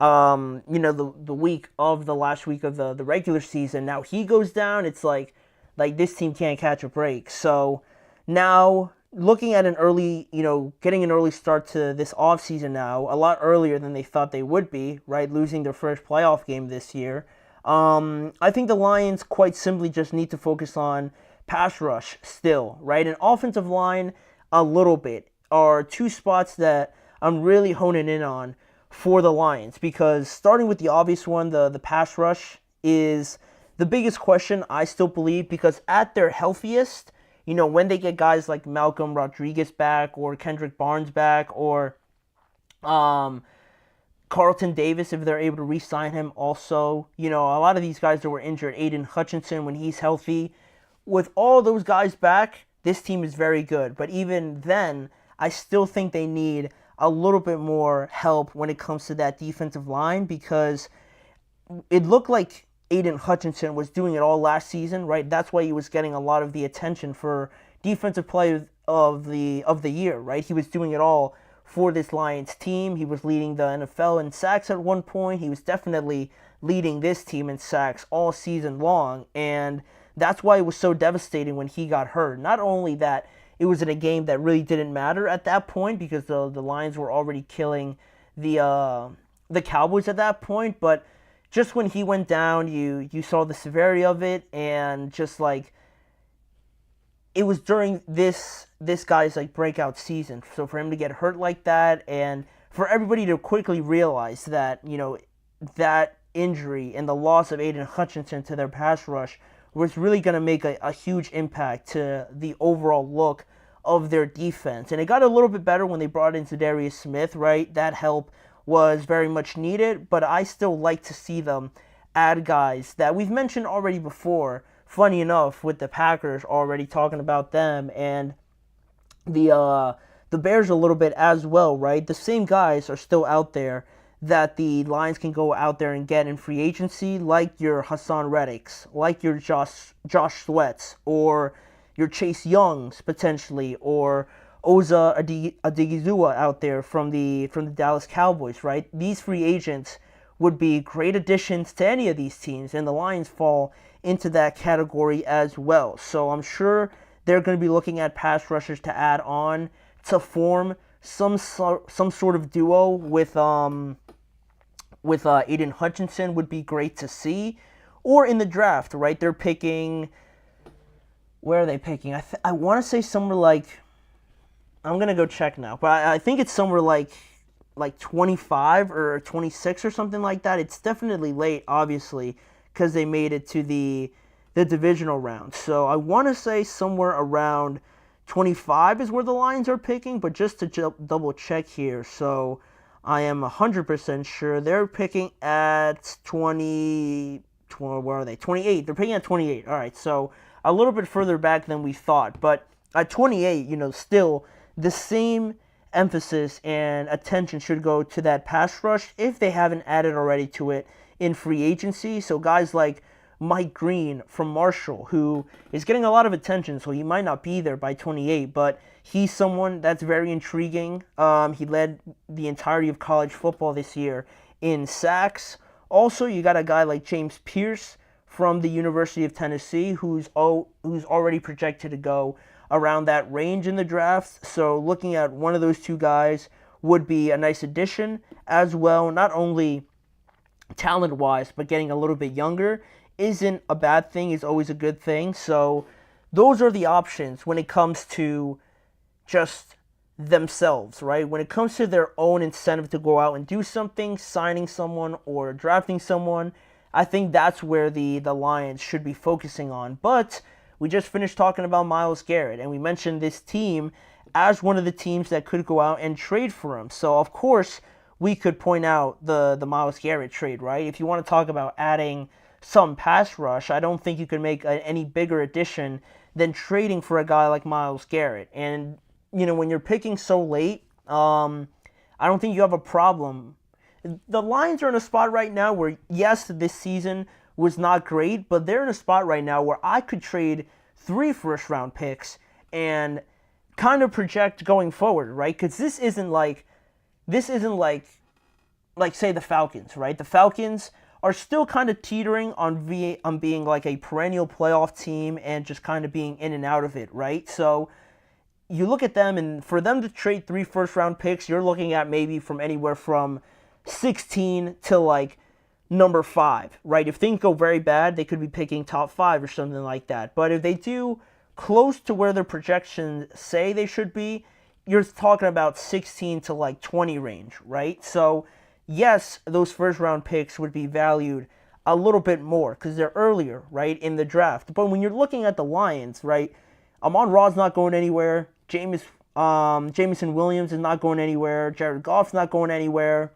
the week of the last week of the regular season. Now he goes down. It's like this team can't catch a break. So now looking at getting an early start to this offseason now, a lot earlier than they thought they would be, right? Losing their first playoff game this year. I think the Lions quite simply just need to focus on pass rush still, right? And offensive line a little bit are two spots that I'm really honing in on for the Lions, because starting with the obvious one, the pass rush is the biggest question, I still believe, because at their healthiest, when they get guys like Malcolm Rodriguez back or Kendrick Barnes back or Carlton Davis, if they're able to re-sign him also, a lot of these guys that were injured, Aiden Hutchinson when he's healthy, with all those guys back, this team is very good. But even then, I still think they need a little bit more help when it comes to that defensive line, because it looked like Aiden Hutchinson was doing it all last season, right? That's why he was getting a lot of the attention for defensive player of the year, right? He was doing it all for this Lions team. He was leading the NFL in sacks at one point. He was definitely leading this team in sacks all season long, and that's why it was so devastating when he got hurt. Not only that, it was in a game that really didn't matter at that point because the Lions were already killing the Cowboys at that point, but just when he went down, you saw the severity of it, and just like it was during this guy's like breakout season. So for him to get hurt like that, and for everybody to quickly realize that that injury and the loss of Aiden Hutchinson to their pass rush was really going to make a huge impact to the overall look of their defense. And it got a little bit better when they brought in Zadarius Smith, right? That help was very much needed, but I still like to see them add guys that we've mentioned already before. Funny enough, with the Packers already talking about them, and the Bears a little bit as well, right? The same guys are still out there that the Lions can go out there and get in free agency, like your Hassan Reddicks, like your Josh Sweats, or your Chase Youngs potentially, or Oza Adigizua out there from the Dallas Cowboys, right? These free agents would be great additions to any of these teams, and the Lions fall into that category as well. So I'm sure they're going to be looking at pass rushers to add on to form some sort of duo with Aiden Hutchinson would be great to see. Or in the draft, right? They're picking. Where are they picking? I want to say somewhere like. I'm going to go check now, but I think it's somewhere like 25 or 26 or something like that. It's definitely late, obviously, because they made it to the divisional round. So I want to say somewhere around 25 is where the Lions are picking, but just to double check here. So I am 100% sure they're picking at 28. They're picking at 28. All right, so a little bit further back than we thought, but at 28, still the same emphasis and attention should go to that pass rush if they haven't added already to it in free agency. So guys like Mike Green from Marshall, who is getting a lot of attention, so he might not be there by 28, but he's someone that's very intriguing. He led the entirety of college football this year in sacks. Also, you got a guy like James Pierce from the University of Tennessee, who's already projected to go around that range in the draft. So looking at one of those two guys would be a nice addition as well, not only talent-wise, but getting a little bit younger isn't a bad thing, is always a good thing. So those are the options when it comes to just themselves, right? When it comes to their own incentive to go out and do something, signing someone or drafting someone, I think that's where the Lions should be focusing on. But we just finished talking about Myles Garrett, and we mentioned this team as one of the teams that could go out and trade for him. So, of course, we could point out the Myles Garrett trade, right? If you want to talk about adding some pass rush, I don't think you can make any bigger addition than trading for a guy like Myles Garrett. And, when you're picking so late, I don't think you have a problem. The Lions are in a spot right now where, yes, this season was not great, but they're in a spot right now where I could trade 3 first-round picks and kind of project going forward, right? Because this isn't like say the Falcons, right? The Falcons are still kind of teetering on being like a perennial playoff team and just kind of being in and out of it, right? So you look at them, and for them to trade 3 first-round picks, you're looking at maybe from anywhere from 16 to like number 5, right? If things go very bad, they could be picking top 5 or something like that. But if they do close to where their projections say they should be, you're talking about 16 to like 20 range, right? So yes, those first round picks would be valued a little bit more because they're earlier, right, in the draft. But when you're looking at the Lions, right, Amon-Ra's not going anywhere. Jameson Williams is not going anywhere. Jared Goff's not going anywhere.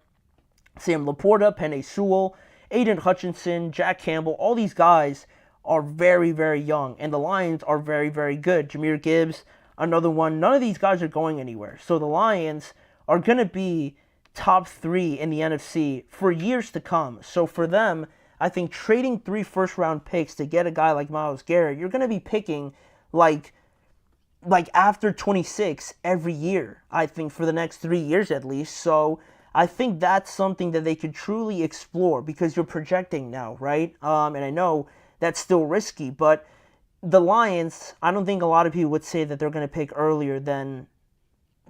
Sam Laporta, Penei Sewell, Aiden Hutchinson, Jack Campbell, all these guys are very, very young, and the Lions are very, very good. Jahmyr Gibbs, another one. None of these guys are going anywhere. So the Lions are going to be top 3 in the NFC for years to come. So for them, I think trading 3 first-round picks to get a guy like Myles Garrett, you're going to be picking like after 26 every year, I think, for the next 3 years at least. So I think that's something that they could truly explore because you're projecting now, right? And I know that's still risky, but the Lions, I don't think a lot of people would say that they're going to pick earlier than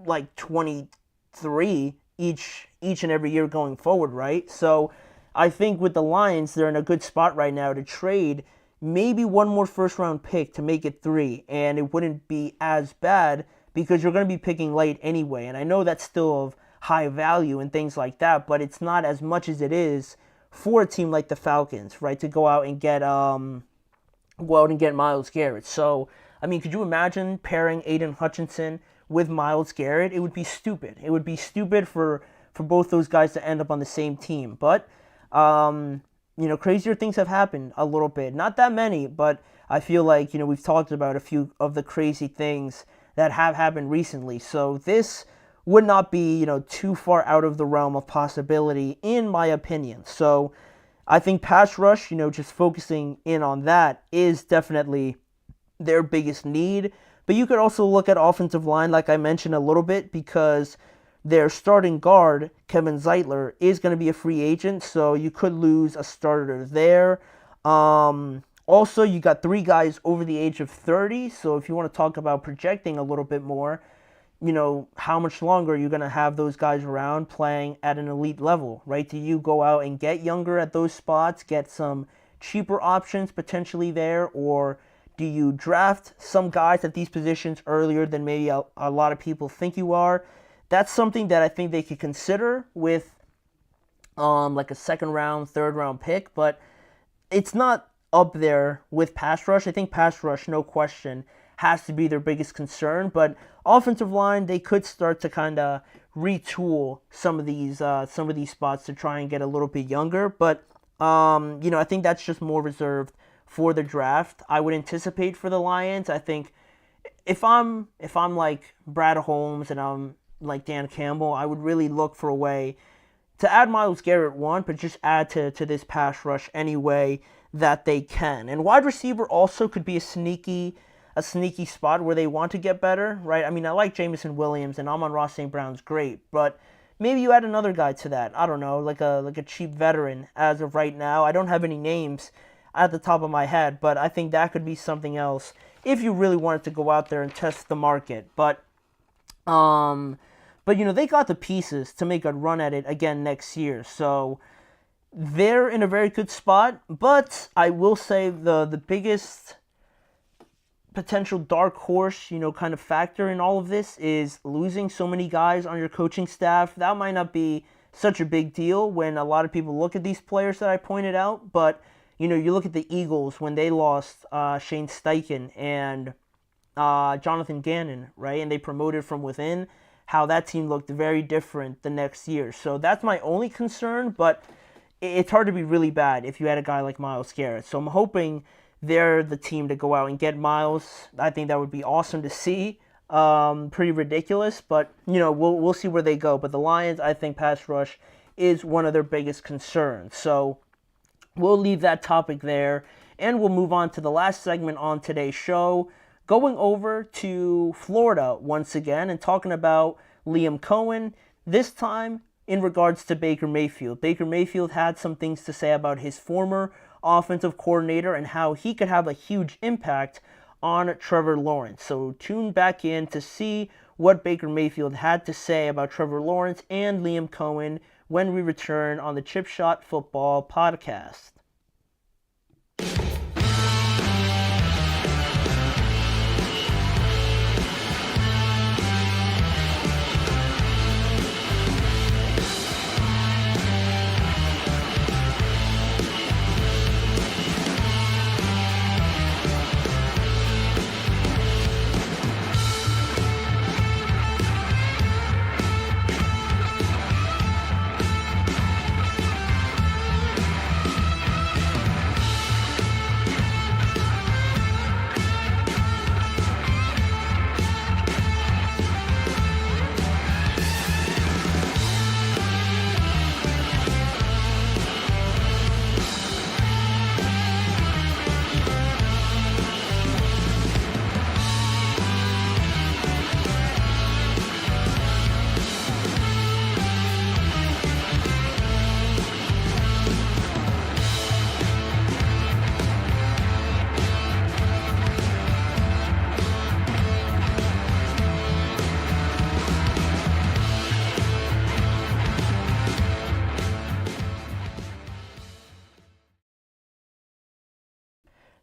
like 23 each and every year going forward, right? So I think with the Lions, they're in a good spot right now to trade maybe one more first-round pick to make it 3, and it wouldn't be as bad because you're going to be picking late anyway. And I know that's still of high value and things like that, but it's not as much as it is for a team like the Falcons, right, to go out and get Myles Garrett. So, I mean, could you imagine pairing Aiden Hutchinson with Myles Garrett? It would be stupid. It would be stupid for both those guys to end up on the same team. But, crazier things have happened a little bit. Not that many, but I feel like, we've talked about a few of the crazy things that have happened recently. So this would not be, too far out of the realm of possibility, in my opinion. So I think pass rush, just focusing in on that is definitely their biggest need. But you could also look at offensive line, like I mentioned a little bit, because their starting guard, Kevin Zeitler, is going to be a free agent, so you could lose a starter there. Also, you got 3 guys over the age of 30, so if you want to talk about projecting a little bit more, how much longer are you going to have those guys around playing at an elite level, right? Do you go out and get younger at those spots, get some cheaper options potentially there, or do you draft some guys at these positions earlier than maybe a lot of people think you are? That's something that I think they could consider with like a second round, third round pick, but it's not up there with pass rush. I think pass rush, no question, has to be their biggest concern, but offensive line, they could start to kind of retool some of these spots to try and get a little bit younger, but I think that's just more reserved for the draft. I would anticipate for the Lions. I think if I'm like Brad Holmes and I'm like Dan Campbell, I would really look for a way to add Myles Garrett one, but just add to this pass rush any way that they can. And wide receiver also could be a sneaky spot where they want to get better, right? I mean, I like Jameson Williams and Amon-Ra St. Brown's great, but maybe you add another guy to that. I don't know, like a cheap veteran as of right now. I don't have any names at the top of my head, but I think that could be something else if you really wanted to go out there and test the market. But they got the pieces to make a run at it again next year. So they're in a very good spot, but I will say the biggest potential dark horse, kind of factor in all of this is losing so many guys on your coaching staff. That might not be such a big deal when a lot of people look at these players that I pointed out, but you look at the Eagles when they lost Shane Steichen and Jonathan Gannon, right? And they promoted from within, how that team looked very different the next year. So that's my only concern, but it's hard to be really bad if you had a guy like Myles Garrett. So I'm hoping they're the team to go out and get Myles. I think that would be awesome to see. Pretty ridiculous, but we'll see where they go. But the Lions, I think pass rush is one of their biggest concerns. So we'll leave that topic there, and we'll move on to the last segment on today's show, going over to Florida once again and talking about Liam Cohen, this time in regards to Baker Mayfield. Baker Mayfield had some things to say about his former offensive coordinator and how he could have a huge impact on Trevor Lawrence. So tune back in to see what Baker Mayfield had to say about Trevor Lawrence and Liam Cohen when we return on the Chip Shot Football Podcast.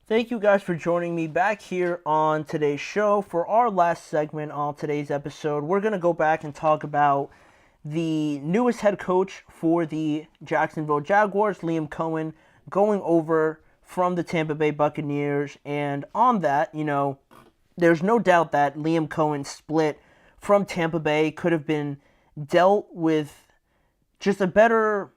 Thank you guys for joining me back here on today's show. For our last segment on today's episode, we're going to go back and talk about the newest head coach for the Jacksonville Jaguars, Liam Cohen, going over from the Tampa Bay Buccaneers. And on that, there's no doubt that Liam Cohen's split from Tampa Bay could have been dealt with just a better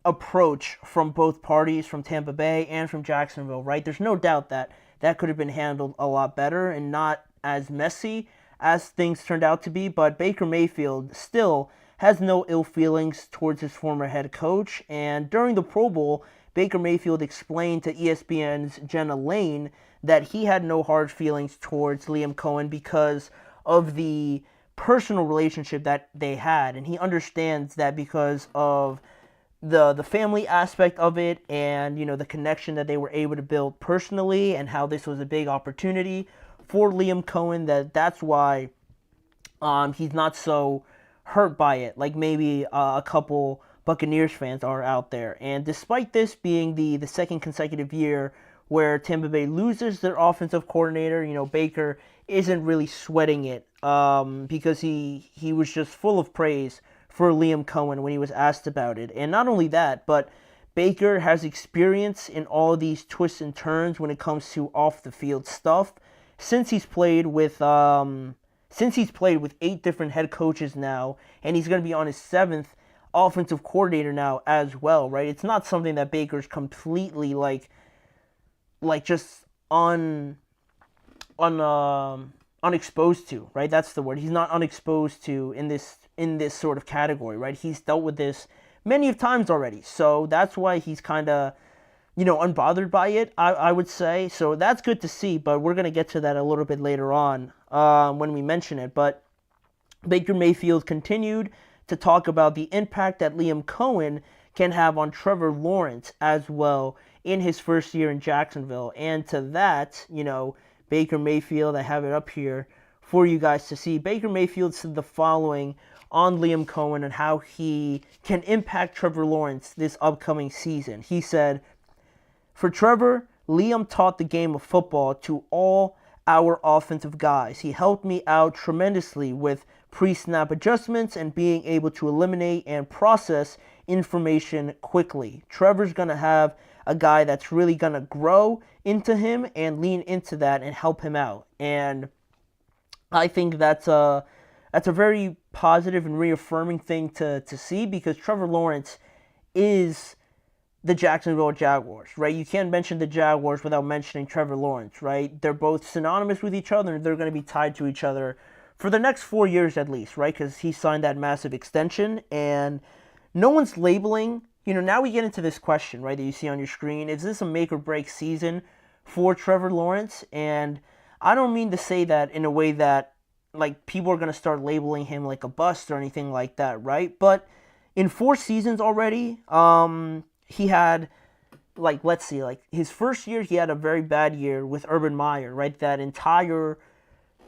approach from both parties, from Tampa Bay and from Jacksonville, right? There's no doubt that that could have been handled a lot better and not as messy as things turned out to be, but Baker Mayfield still has no ill feelings towards his former head coach, and during the Pro Bowl, Baker Mayfield explained to ESPN's Jenna Lane that he had no hard feelings towards Liam Cohen because of the personal relationship that they had, and he understands that because of the family aspect of it and, the connection that they were able to build personally and how this was a big opportunity for Liam Cohen, that's why he's not so hurt by it like maybe a couple Buccaneers fans are out there. And despite this being the second consecutive year where Tampa Bay loses their offensive coordinator, Baker isn't really sweating it because he was just full of praise for Liam Cohen when he was asked about it. And not only that, but Baker has experience in all these twists and turns when it comes to off the field stuff. Since he's played with 8 different head coaches now, and he's going to be on his 7th offensive coordinator now as well, right? It's not something that Baker's completely just unexposed to, right? That's the word. He's not unexposed to in this sort of category, right? He's dealt with this many of times already. So that's why he's kind of, unbothered by it, I would say. So that's good to see, but we're going to get to that a little bit later on when we mention it. But Baker Mayfield continued to talk about the impact that Liam Cohen can have on Trevor Lawrence as well in his first year in Jacksonville. And to that, Baker Mayfield, I have it up here for you guys to see. Baker Mayfield said the following on Liam Cohen and how he can impact Trevor Lawrence this upcoming season. He said, "For Trevor, Liam taught the game of football to all our offensive guys. He helped me out tremendously with pre-snap adjustments and being able to eliminate and process information quickly. Trevor's going to have a guy that's really going to grow into him and lean into that and help him out." And I think that's a very positive and reaffirming thing to see, because Trevor Lawrence is the Jacksonville Jaguars, right? You can't mention the Jaguars without mentioning Trevor Lawrence, right? They're both synonymous with each other, and they're going to be tied to each other for the next 4 years at least, right? Because he signed that massive extension, and no one's labeling. Now we get into this question, right, that you see on your screen. Is this a make or break season for Trevor Lawrence? And I don't mean to say that in a way that, like, people are going to start labeling him like a bust or anything like that, right? But in 4 seasons already, he had, let's see, his first year, he had a very bad year with Urban Meyer, right? That entire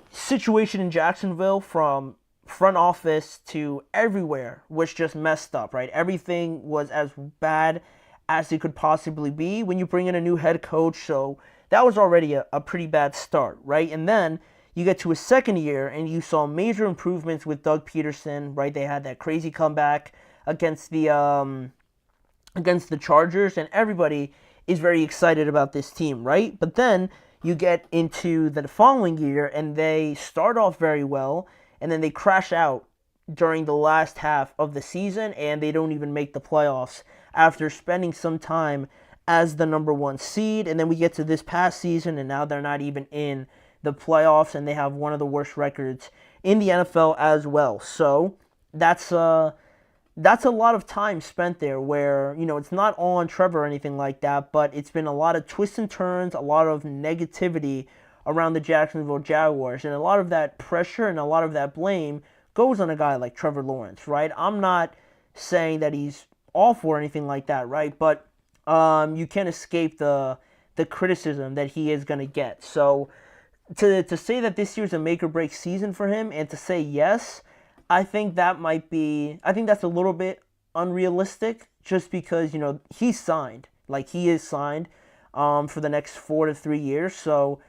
situation in Jacksonville, from front office to everywhere, was just messed up, right? Everything was as bad as it could possibly be when you bring in a new head coach. So that was already a pretty bad start, right? And then you get to his second year, and you saw major improvements with Doug Peterson, right? They had that crazy comeback against the Chargers, and everybody is very excited about this team, right? But then you get into the following year, and they start off very well, and then they crash out during the last half of the season, and they don't even make the playoffs after spending some time as the number 1 seed. And then we get to this past season, and now they're not even in the playoffs, and they have one of the worst records in the NFL as well. So that's a lot of time spent there where, it's not all on Trevor or anything like that, but it's been a lot of twists and turns, a lot of negativity around the Jacksonville Jaguars, and a lot of that pressure and a lot of that blame goes on a guy like Trevor Lawrence, right? I'm not saying that he's awful or anything like that, right? But you can't escape the criticism that he is going to get. So to say that this year's a make or break season for him, and to say yes, I think that's a little bit unrealistic, just because, he's signed. He is signed for the next 4 to 3 years. So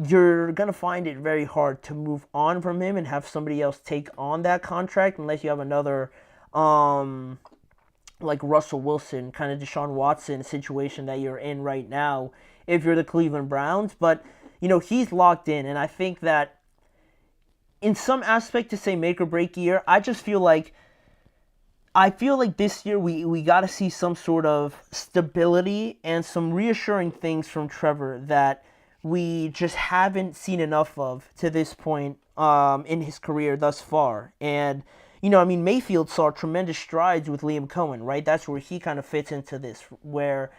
you're going to find it very hard to move on from him and have somebody else take on that contract, unless you have another, Russell Wilson, kind of Deshaun Watson situation that you're in right now if you're the Cleveland Browns. But, he's locked in, and I think that in some aspect, to say make or break year, I feel like this year we got to see some sort of stability and some reassuring things from Trevor that we just haven't seen enough of to this point in his career thus far. And, Mayfield saw tremendous strides with Liam Cohen, right? That's where he kind of fits into this, where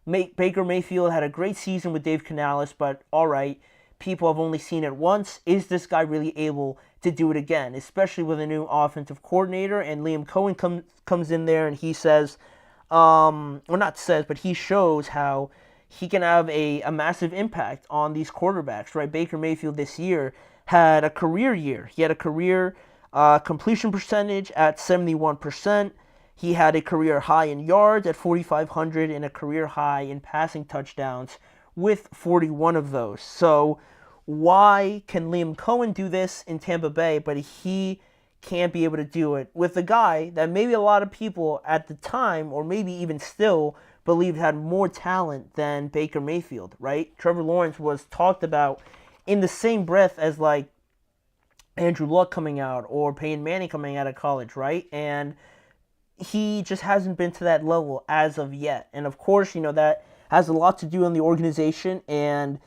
Baker Mayfield had a great season with Dave Canales, but all right, people have only seen it once. Is this guy really able to do it again, especially with a new offensive coordinator? And Liam Cohen comes in there, and he says, he shows how he can have a massive impact on these quarterbacks, right? Baker Mayfield this year had a career year. He had a career completion percentage at 71%. He had a career high in yards at 4,500 and a career high in passing touchdowns with 41 of those. So why can Liam Cohen do this in Tampa Bay, but he can't be able to do it with a guy that maybe a lot of people at the time, or maybe even still, believed had more talent than Baker Mayfield, right? Trevor Lawrence was talked about in the same breath as Andrew Luck coming out or Peyton Manning coming out of college, right? And he just hasn't been to that level as of yet. And of course, that has a lot to do on the organization and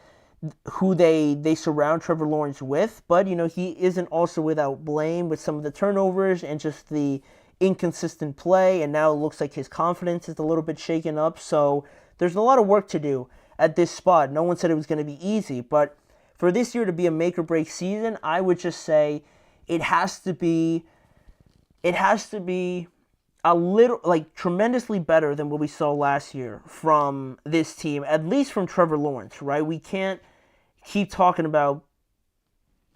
who they surround Trevor Lawrence with. But, he isn't also without blame with some of the turnovers and just the inconsistent play, and now it looks like his confidence is a little bit shaken up. So there's a lot of work to do at this spot. No one said it was going to be easy, but for this year to be a make or break season, I would just say it has to be a little, like, tremendously better than what we saw last year from this team, at least from Trevor Lawrence, right? We can't keep talking about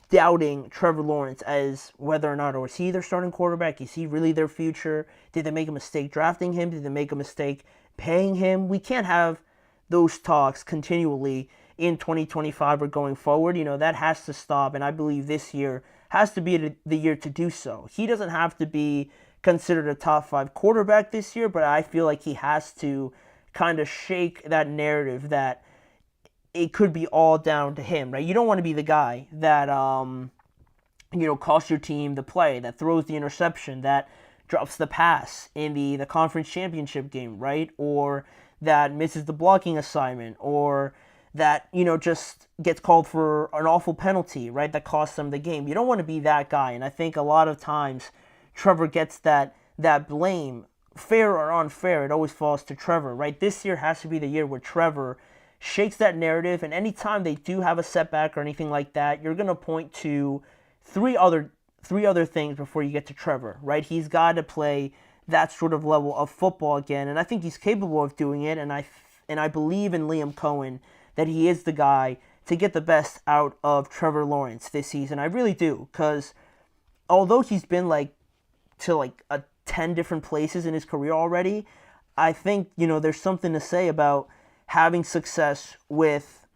doubting Trevor Lawrence as whether or not, or is he their starting quarterback? Is he really their future? Did they make a mistake drafting him? Did they make a mistake paying him? We can't have those talks continually in 2025 or going forward. That has to stop, and I believe this year has to be the year to do so. He doesn't have to be considered a top 5 quarterback this year, but I feel like he has to kind of shake that narrative that it could be all down to him, right? You don't want to be the guy that, costs your team the play, that throws the interception, that drops the pass in the conference championship game, right? Or that misses the blocking assignment, or that, just gets called for an awful penalty, right? That costs them the game. You don't want to be that guy, and I think a lot of times Trevor gets that blame, fair or unfair. It always falls to Trevor, right? This year has to be the year where Trevor shakes that narrative, and anytime they do have a setback or anything like that, you're going to point to three other things before you get to Trevor, right? He's got to play that sort of level of football again, and I think he's capable of doing it, and I believe in Liam Cohen that he is the guy to get the best out of Trevor Lawrence this season. I really do, because although he's been to 10 different places in his career already, I think, there's something to say about having success with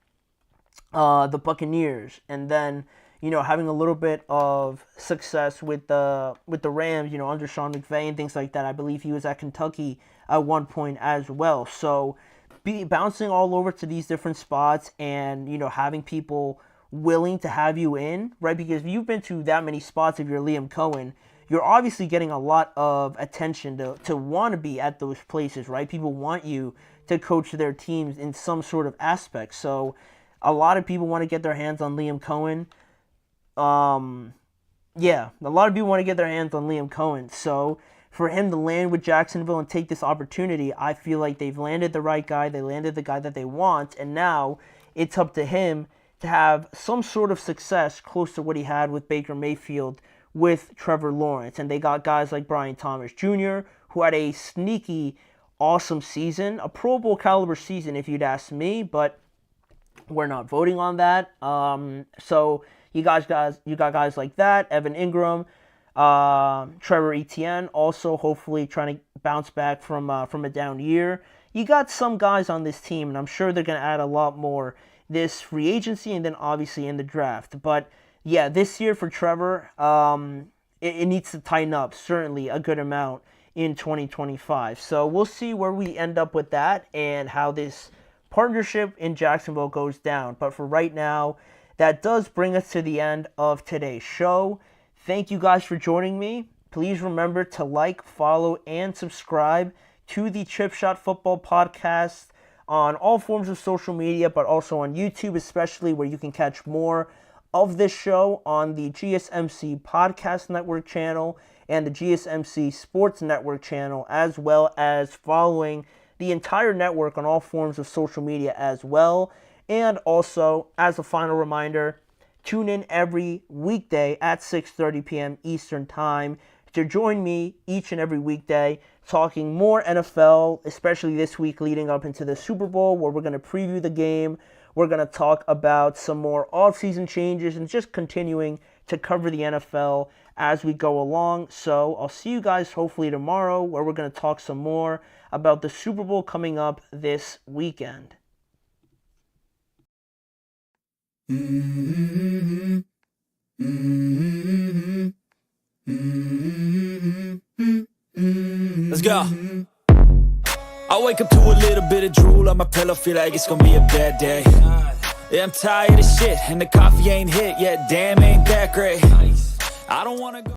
the Buccaneers, and then, having a little bit of success with the Rams, under Sean McVay and things like that. I believe he was at Kentucky at one point as well. So bouncing all over to these different spots and, having people willing to have you in, right? Because if you've been to that many spots, if you're Liam Cohen, you're obviously getting a lot of attention to want to be at those places, right? People want you to coach their teams in some sort of aspect. So a lot of people want to get their hands on Liam Cohen. A lot of people want to get their hands on Liam Cohen. So for him to land with Jacksonville and take this opportunity, I feel like they've landed the right guy. They landed the guy that they want. And now it's up to him to have some sort of success close to what he had with Baker Mayfield with Trevor Lawrence. And they got guys like Brian Thomas Jr., who had a sneaky, awesome season, a Pro Bowl caliber season if you'd ask me, but we're not voting on that. So you got guys like that, Evan Ingram, Trevor Etienne, also hopefully trying to bounce back from a down year. You got some guys on this team, and I'm sure they're going to add a lot more this free agency and then obviously in the draft. But yeah, this year for Trevor, it needs to tighten up, certainly a good amount in 2025. So we'll see where we end up with that and how this partnership in Jacksonville goes down. But for right now, that does bring us to the end of today's show. Thank you guys for joining me. Please remember to like, follow, and subscribe to the Chip Shot Football Podcast on all forms of social media, but also on YouTube, especially, where you can catch more of this show on the GSMC Podcast Network channel and the GSMC Sports Network channel, as well as following the entire network on all forms of social media as well. And also, as a final reminder, tune in every weekday at 6:30 p.m. Eastern Time to join me each and every weekday talking more NFL, especially this week leading up into the Super Bowl, where we're going to preview the game. We're going to talk about some more off-season changes and just continuing to cover the NFL as we go along. So I'll see you guys hopefully tomorrow, where we're going to talk some more about the Super Bowl coming up this weekend. Let's go. I wake up to a little bit of drool on my pillow, feel like it's gonna be a bad day. Yeah, I'm tired of shit, and the coffee ain't hit yet, damn, ain't that great. I don't wanna go